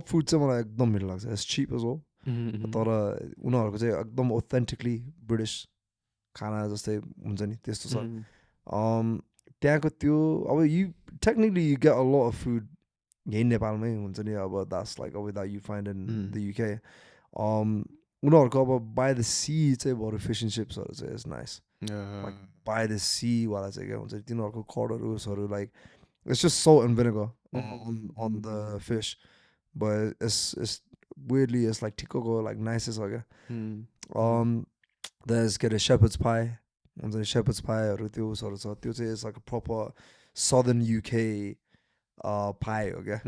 food चाहिँ मलाई एकदम मिठो लाग्छ. It's cheap as well. तर उनीहरूको चाहिँ एकदम authentically British खाना जस्तै हुन्छ नि त्यस्तो छ. त्यहाँको त्यो अब you technically you get a lot of food यही नेपालमै हुन्छ नि, अब that's like over that you find in the UK. उनीहरूको अब by the sea चाहिँ बरु fish and chips चाहिँ is nice. Like by the sea वाला चाहिँ क्या हुन्छ तिनीहरूको corders like it's just salt and vinegar on the fish, but it's weirdly it's like tikoko like nice as like there's get a shepherd's pie. Shepherd's pie त्यो चाहिँ is like a proper southern UK pie हो क्या.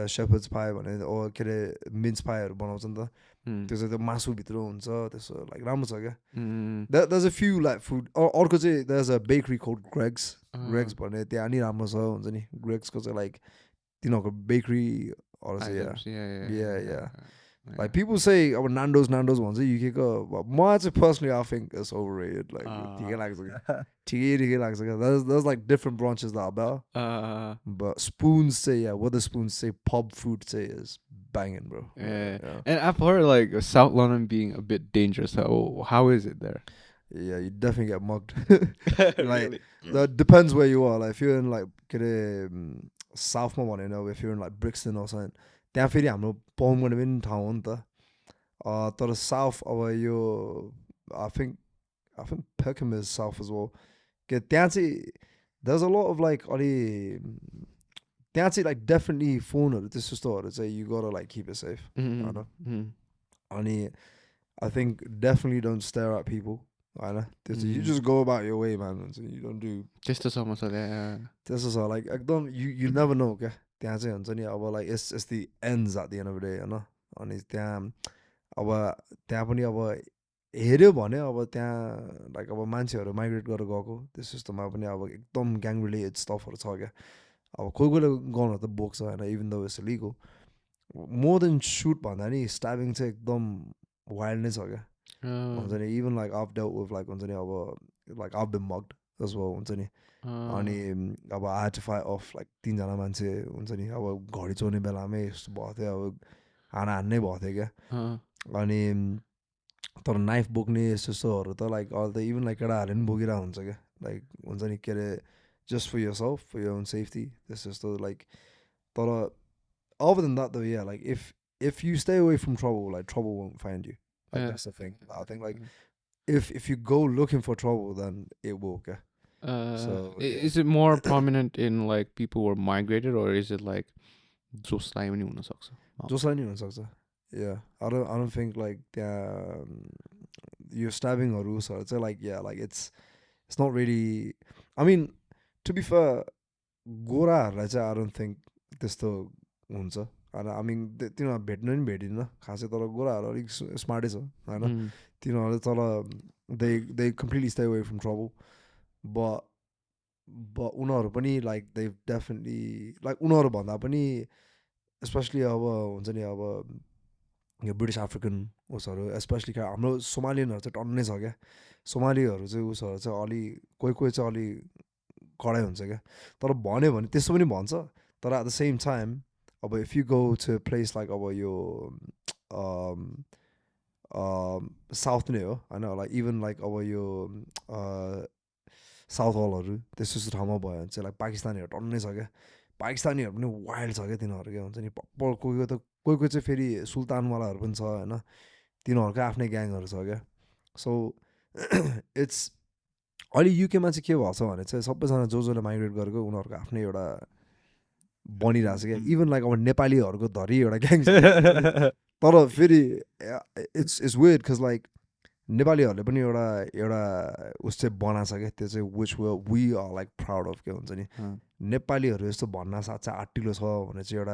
Shepherd's pie भने or के अरे mince pieहरू बनाउँछ नि त. त्यो चाहिँ त्यो मासु भित्र हुन्छ त्यसो like राम्रो छ क्या. There's a few like food. अर्को चाहिँ there's a bakery called Greg's भने त्यहाँ नि राम्रो छ हुन्छ नि. Greg's को चाहिँ like तिनीहरूको bakery or yeah. Like people say अब Nando's भन्छ UK को. मलाई चाहिँ personally I think it's overrated. Like ठिकै लाग्छ क्या. There's like different branches that are better. But spoons say Wetherspoons say pub food say is banging, bro. Yeah. And I've heard like South London being a bit dangerous. How is it there? Yeah, you definitely get mugged. Like that depends where you are. Like if you're in like South Mormon, you know, if you're in like Brixton or something, त्यहाँ फेरि हाम्रो पाउँ गर्ने पनि ठाउँ हो नि त. तर South अब यो I think Peckham is South as well. के त्यहाँ चाहिँ there's a lot of like अलि त्यहाँ चाहिँ like definitely phoneहरू त्यस्तो यस्तोहरू चाहिँ you gotta like keep it safe. अनि I think definitely don't stare at people. I know. You just go about your way, man. You don't do. त्यस्तो समस्या there. This is like एकदम you never know क्या. त्यहाँ चाहिँ हुन्छ नि अब like it's the ends at the end of the day, you know. अनि त्यहाँ अब त्यहाँ पनि अब हेऱ्यो भने अब त्यहाँ like अब मान्छेहरू माइग्रेट गरेर गएको त्यस यस्तोमा पनि अब एकदम ग्याङ रिलेटेड स्टफहरू छ क्या. अब कोही गनहरू त बोक्छ होइन, even though it's illegal. More than shoot भन्दा नि stabbing चाहिँ एकदम wild नै छ क्या. हुन्छ नि even like I've dealt with like हुन्छ नि अब like I've been mugged as well हुन्छ नि. अनि अब I had to fight off like 3 जना मान्छे हुन्छ नि अब घडी चोर्ने बेलामै यस्तो भएको थियो, अब हान्नै भएको थियो क्या. अनि तर नाइफ बोक्ने यस्तोहरू त लाइक अल त इभन लाइक केटाहरूले पनि बोकिरहेको हुन्छ क्या. लाइक हुन्छ नि के अरे just for yourself, for your own safety. This is still like तर other than that though, yeah, like if you stay away from trouble, like trouble won't find you. Like that's the thing. I think like if you go looking for trouble, then it will. Okay. So Is it more prominent in like people who are migrated, or is it like जसलाई पनि हुन सक्छ? जसलाई नि हुन सक्छ. Yeah, I don't think like your stabbingहरू sir चाहिँ like yeah like it's not really. I mean, to be fair, गोराहरूलाई चाहिँ I don't think त्यस्तो हुन्छ. I mean तिनीहरू भेट्नु नि भेटिन्न खासै, तर गोराहरू अलिक स्मार्टै छ होइन. तिनीहरूले तल they completely stay away from trouble, but उनीहरू पनि like they've definitely like उनीहरू भन्दा पनि especially अब हुन्छ नि अब यो ब्रिटिस अफ्रिकन उसहरू स्पेसली हाम्रो सोमालियनहरू चाहिँ टन्नै छ क्या. सोमालीहरू चाहिँ उसहरू चाहिँ अलि कोही चाहिँ अलि कडै हुन्छ क्या. तर भन्यो भने त्यस्तो पनि भन्छ, तर एट द सेम टाइम अब if you go to place like अब यो साउथ नै हो होइन, लाइक इभन लाइक अब यो साउथ हलहरू त्यस्तो ठाउँमा भयो भने चाहिँ लाइक पाकिस्तानीहरू टन्नै छ क्या. पाकिस्तानीहरू पनि वाइल्ड छ क्या तिनीहरू क्या. हुन्छ नि कोही कोही चाहिँ फेरि सुल्तानवालाहरू पनि छ होइन, तिनीहरूकै आफ्नै ग्याङहरू छ क्या. सो इट्स अहिले युकेमा चाहिँ के भएको छ भने चाहिँ सबैजना जसले माइग्रेट गरेको उनीहरूको आफ्नै एउटा बनिरहेको छ क्या. इभन लाइक अब नेपालीहरूको धरी एउटा ग्याङ छ. तर फेरि इट्स वेयर्ड बिकज लाइक नेपालीहरूले पनि एउटा उस चाहिँ बनाएको छ क्या. त्यो चाहिँ which we are like proud of के हुन्छ नि. नेपालीहरू यस्तो भन्न साथ चाहिँ आँटिलो छ भने चाहिँ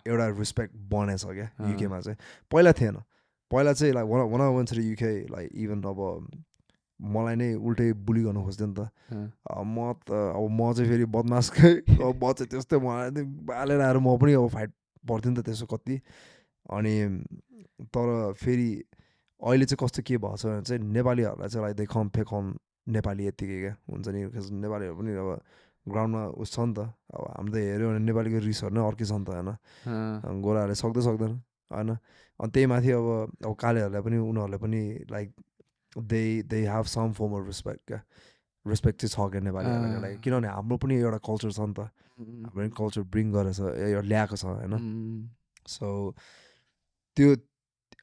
एउटा रिस्पेक्ट बनेछ क्या युकेमा चाहिँ. पहिला थिएन. पहिला चाहिँ like when I went to the UK like even अब मलाई नै उल्टै बुली गर्नु खोज्थ्यो नि त. म चाहिँ फेरि बदमासकै अब म चाहिँ त्यस्तै मलाई बालेर आएर म पनि अब फाइट पर्थ्यो नि त त्यसो कति. अनि तर फेरि अहिले चाहिँ कस्तो के भएको छ भने चाहिँ नेपालीहरूलाई चाहिँ like they come fake on Nepali यत्तिकै क्या हुन्छ नि. नेपालीहरू पनि अब ग्राउन्डमा उस छ नि त. अब हामी त हेऱ्यो भने नेपालीको रिसहरू नै अर्कै छ नि त होइन. गोराहरूले सक्दैन होइन. अनि त्यही माथि अब कालेहरूलाई पनि उनीहरूले पनि like they have some form of respect क्या. रेस्पेक्ट चाहिँ छ क्या नेपालीहरूलाई लाइक, किनभने हाम्रो पनि एउटा कल्चर छ नि त. हाम्रो पनि कल्चर ब्रिङ गरेछ एउटा ल्याएको छ होइन. सो त्यो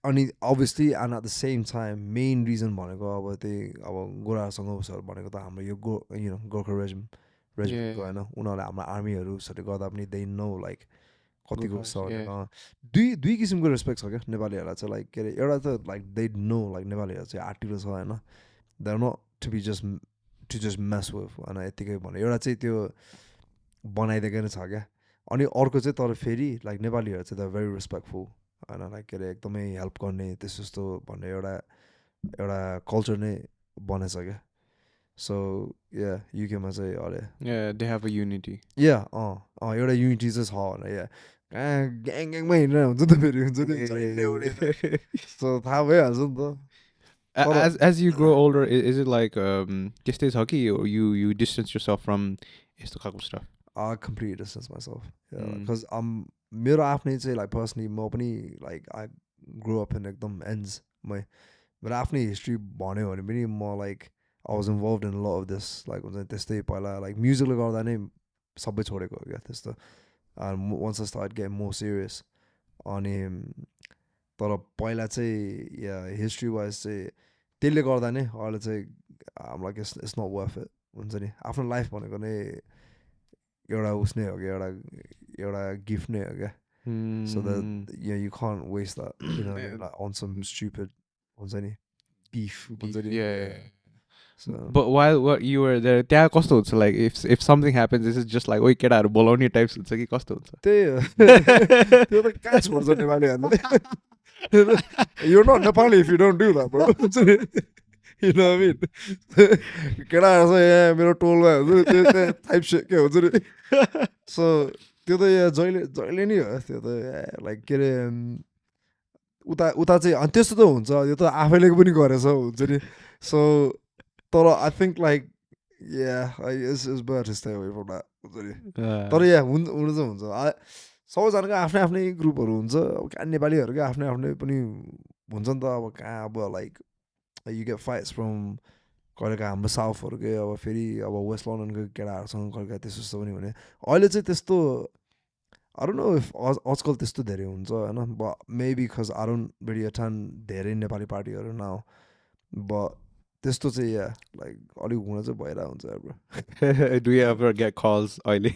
अनि obviously and at the same time main reason भनेको अब त्यही अब गोरासँग उसहरू भनेको त हाम्रो यो गोर्खा रेजिमेन्टको होइन. उनीहरूले हाम्रो आर्मीहरू उसहरूले गर्दा पनि दे नो लाइक कतिको छ भने दुई किसिमको रेस्पेक्ट छ क्या नेपालीहरूलाई चाहिँ. लाइक के अरे एउटा त लाइक दे नो लाइक नेपालीहरू चाहिँ आँटिलो छ होइन. They are not to be just mess with होइन यत्तिकै भने एउटा चाहिँ त्यो बनाइदिएकै नै छ क्या. अनि अर्को चाहिँ तर फेरि लाइक नेपालीहरू चाहिँ द भेरी रेस्पेक्टफुल होइन. लाइक के अरे एकदमै हेल्प गर्ने त्यस्तो भन्ने एउटा कल्चर नै बनेछ क्या. सो या युकेमा चाहिँ अहिले दे हेभ अ युनिटी. या एउटा युनिटी चाहिँ छ होला. या ग्याङमा हिँडेर हुन्छ त फेरि हुन्छ नि. सो थाहा भइहाल्छ नि त. As you grow older, is it like त्यस्तै छ कि you distance yourself from यस्तो खालको stuff? I completely distance myself. Yeah, because मेरो आफ्नै चाहिँ लाइक पर्सनली म पनि like I grow up in एकदम एन्ड्समै मेरो आफ्नै हिस्ट्री भन्यो भने पनि म like I was involve in lot of this like हुन्छ नि त्यस्तै पहिला लाइक म्युजिकले गर्दा नै सबै छोडेको हो क्या त्यस्तो. Once I start get more serious. अनि तर पहिला चाहिँ या हिस्ट्री वाइज चाहिँ त्यसले गर्दा नै अहिले चाहिँ hmm like it's not worth it हुन्छ नि. आफ्नो लाइफ भनेको नै एउटा उस नै हो कि एउटा गिफ्ट नै हो क्या. So that you can't waste that on some stupid हुन्छ नि बिफ हुन्छ नि. But while you were there, त्यहाँ कस्तो हुन्छ like if something happens, is it just like ओइ केटाहरू बोलाउने टाइप्स हुन्छ कि कस्तो हुन्छ? त्यही त्यो त कहाँ छोड्छ नेपालीहरूले. You're not Nepali if you don't do that, bro. You know what I mean? केटाहरू चाहिँ यहाँ मेरो टोलमा हुन्छ त्यो टाइप सेट के हुन्छ नि. सो त्यो त यहाँ जहिले नै हो त्यो त लाइक के अरे उता चाहिँ अनि त्यस्तो त हुन्छ. यो त आफैले पनि गरेछ हुन्छ नि. सो तर I think like it's better to stay away from that हुन्छ नि. तर हुनु चाहिँ हुन्छ. सबैजनाको आफ्नै आफ्नै ग्रुपहरू हुन्छ. अब कहाँ नेपालीहरूकै आफ्नै आफ्नै पनि हुन्छ नि त. अब कहाँ अब like you get fights from कहिलेकाहीँ हाम्रो साउथहरूकै अब फेरि अब वेस्ट लन्डनको केटाहरूसँग कहिलेकाहीँ त्यस्तो पनि हुने. अहिले चाहिँ त्यस्तो आई डोन्ट नो इफ आजकल त्यस्तो धेरै हुन्छ होइन. Maybe because I don't really attend धेरै नेपाली पार्टीहरू नाउ. but त्यस्तो चाहिँ या लाइक अलिक हुन चाहिँ भइरहेको हुन्छ bro Do you ever get calls अहिले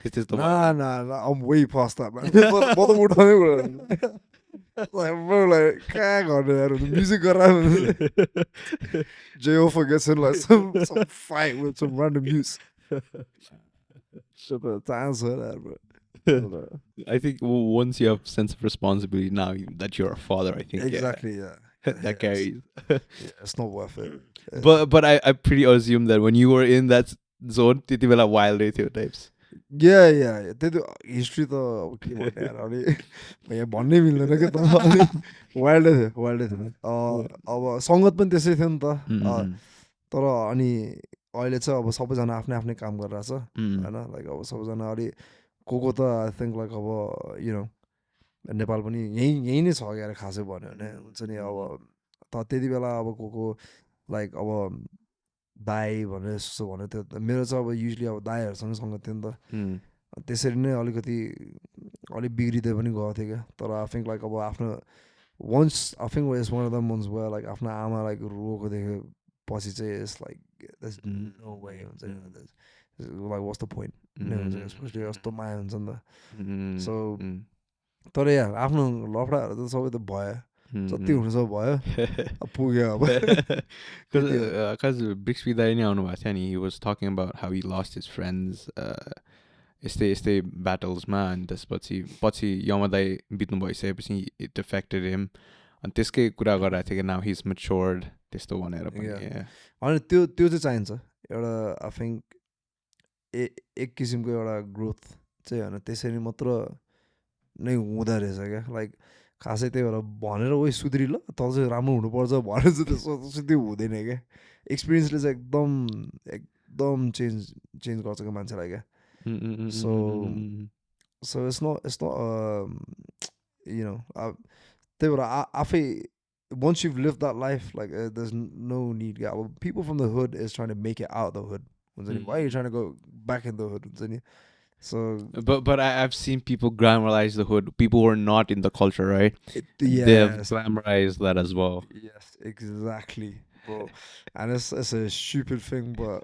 is this the one? nah I'm way past that man म त उठाउनै पर्दैन like bro like कहाँ गर्ने यार म्युजिक गरेर J.O. gets in like some fight with some random youths so the times are that bro I think once you have sense of responsibility now that you're a father, I think exactly yeah that carries. yeah it's not worth it But I pretty assume that when you were in that zone, त्यति बेला wild थियो types. yeah त्यही त history त अब के भन्ने यार अलि यहाँ भन्नै मिल्दैन क्या त वाइल्डै थियो अब सङ्गत पनि त्यसै थियो नि त तर अनि अहिले चाहिँ अब सबैजना आफ्नै आफ्नै काम गरिरहेछ होइन लाइक अब सबैजना अलि को त आई थिङ्क लाइक अब यु नो नेपाल पनि यहीँ नै छ क्या खासै भन्यो भने हुन्छ नि अब त्यति बेला अब को लाइक अब दाई भनेर जस्तो भन्यो त्यो मेरो चाहिँ अब युजली अब दाईहरूसँग सङ्गत थियो नि त त्यसरी नै अलिकति अलिक बिग्रिँदै पनि गएको थियो क्या तर आई थिङ्क लाइक अब आफ्नो once I think is one of the months भयो लाइक आफ्नो आमा लाइक रोएको देखेपछि चाहिँ इट्स लाइक नो वे हुन्छ नि लाइक वाट्स द पोइन्ट नै हुन्छ स्पेसली कस्तो माया हुन्छ नि त सो तर यहाँ आफ्नो लफडाहरू त सबै त भयो जति हुनु छ भयो पुग्यो अब because Brixby दाइ नै आउनु भएको थियो नि he was talking about how he lost his friends यस्तै ब्याटल्समा अनि त्यसपछि यमा दाइ बित्नु भइसकेपछि it affected him अनि त्यसकै कुरा गरिरहेको थियो कि now he's matured त्यस्तो भनेर पनि अनि त्यो चाहिँ चाहिन्छ एउटा आई थिङ्क एक किसिमको एउटा ग्रोथ चाहिँ होइन त्यसरी मात्र नै हुँदो रहेछ क्या लाइक खासै त्यही भएर भनेर ओइ सुध्री ल त चाहिँ राम्रो हुनुपर्छ भनेर चाहिँ त्यसो त्यो हुँदैन क्या एक्सपिरियन्सले चाहिँ एकदम चेन्ज गर्छ क्या मान्छेलाई क्या so it's not you know त्यही भएर आफै once you've lived that life like there's no need yeah well, people from the hood is trying to make it out of the hood why are you trying to go back in the hood so but I've seen people glamorize the hood people who are not in the culture right yeah they've glamorized that as well yes exactly bro and it's a stupid thing but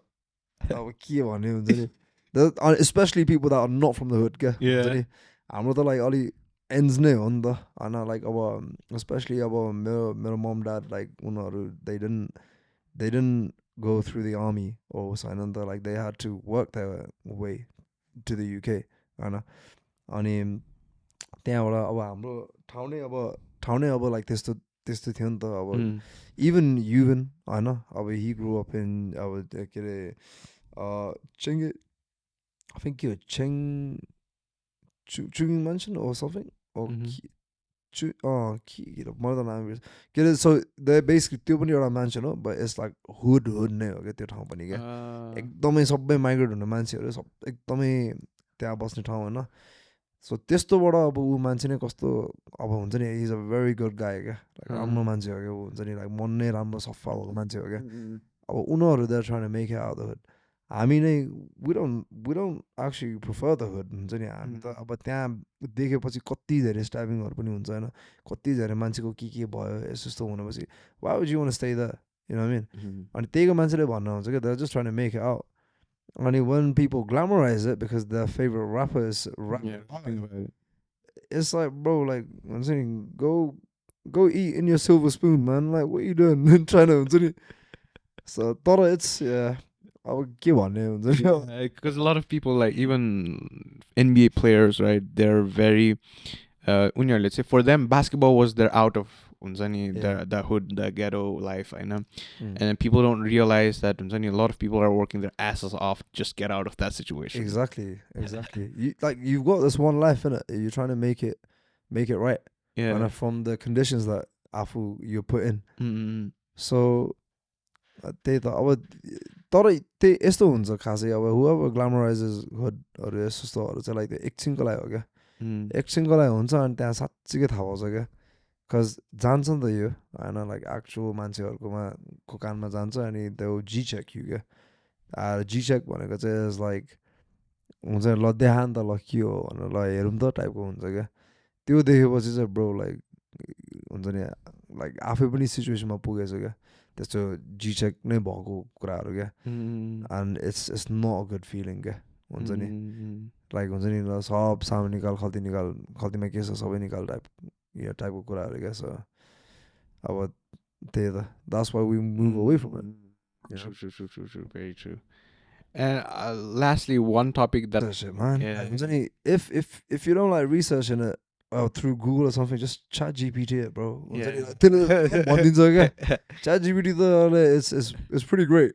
especially people that are not from the hood yeah I'm not like Ali ends नै हो नि त होइन like अब specially अब मेरो मम dad like उनीहरू they didn't go through the army or होइन नि त like they had to work their way to the UK होइन अनि त्यहाँबाट अब हाम्रो ठाउँ नै अब लाइक त्यस्तो थियो नि त अब इभन होइन अब he grew up in अब के अरे Chyang I think के हो Chyang Mansion or something or more than I'm get it so they basically त्यो पनि एउटा मान्छे हो but it's like hood नै हो क्या त्यो ठाउँ पनि क्या एकदमै सबै माइग्रेट हुने मान्छेहरू सब एकदमै त्यहाँ बस्ने ठाउँ होइन सो त्यस्तोबाट अब ऊ मान्छे नै कस्तो अब हुन्छ नि इज अ भेरी गुड गाई क्या राम्रो मान्छे हो क्या ऊ हुन्छ नि लाइक मन नै राम्रो सफा भएको मान्छे हो क्या अब उनीहरू they're trying to make it out the hood हामी नै we don't actually prefer the hood हुन्छ नि हामी त अब त्यहाँ देखेपछि कति धेरै स्ट्याबिङहरू पनि हुन्छ होइन कति धेरै मान्छेको के भयो यस्तो हुनेपछि why would you want to stay there you know what I mean अनि त्यहीको मान्छेले भन्नु हुन्छ क्या they're just trying to make it out and when people glamorize it because their favorite rapper is it's like bro like I'm saying go eat in your silver spoon man like what are you doing trying to so thought it's yeah because a lot of people like even NBA players right they're very let's say for them basketball was their out of the hood the ghetto life I know and people don't realize that a lot of people are working their asses off just get out of that situation exactly you've got this one life innit you're trying to make it right and from the conditions that you're put in so त्यही त अब तर त्यही यस्तो हुन्छ खासै अब whoever glamorizes hoodहरू यस्तोहरू चाहिँ लाइक एकछिनको लागि हो क्या एकछिनको लागि हुन्छ अनि त्यहाँ साँच्चीकै थाहा पाउँछ क्या बिकज जान्छ नि त यो होइन लाइक एक्चुअल मान्छेहरूको कानमा जान्छ अनि त्यो G-check you क्या G-check भनेको चाहिँ इज लाइक हुन्छ ल देखा नि त ल के हो भनेर ल हेरौँ त टाइपको हुन्छ क्या त्यो देखेपछि चाहिँ ब्रो लाइक हुन्छ नि लाइक आफै पनि सिचुएसनमा पुगेछ क्या त्यस्तो जिचेक नै भएको कुराहरू क्या and it's not a good feeling क्या हुन्छ नि लाइक हुन्छ नि ल सब सामान निकाल खल्तीमा के छ सबै निकाल यो टाइपको कुराहरू क्या सो अब त्यही त that's why we move away from it True, very true. And lastly, one topic that हुन्छ नि if you don't like researching it through Google or something, just chat GPT it, bro. भनिदिन्छ क्या chat GPT त it's pretty great.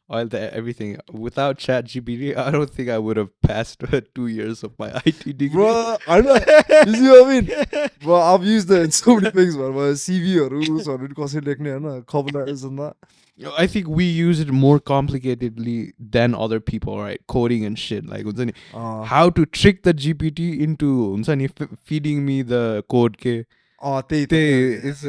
All everything without chat GPT, I don't think I would have passed 2 years of my IT degree. Bro, I know. You see what I mean? Bro, I've used it in so many things, man. My CV or कसरी लेख्ने हैन cover letters and that. I think we use it more complicatedly than other people, right? Coding and shit. Like, how to trick the GPT into feeding me the code. It's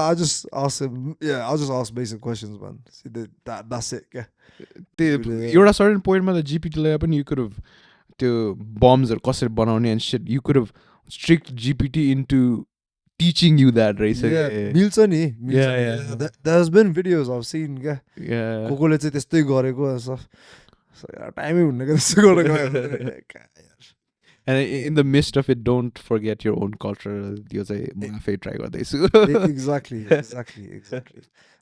I just ask him. Yeah, I'll just ask basic questions, man. See, that's it. Yeah. You're a certain point, man. The GPT you could have the bombs or कसरी बनाउने and shit. You could have tricked GPT into teaching you that, right? So, मिल्छ नि. Yeah. There's been videos I've seen. Yeah. कोकोले चाहिँ त्यस्तै गरेको stuff. टाइमै हुन्न के त्यस्तो गरेको. And in the midst of it, don't forget your own culture. You say, try Exactly.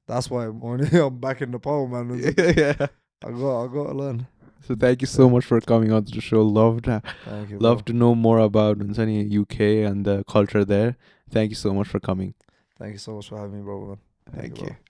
That's why I'm back in Nepal, man. Yeah. I got to learn. So thank you so much for coming on to the show. Love to know more about UK and the culture there. Thank you so much for coming. Thank you so much for having me, bro. Thank you.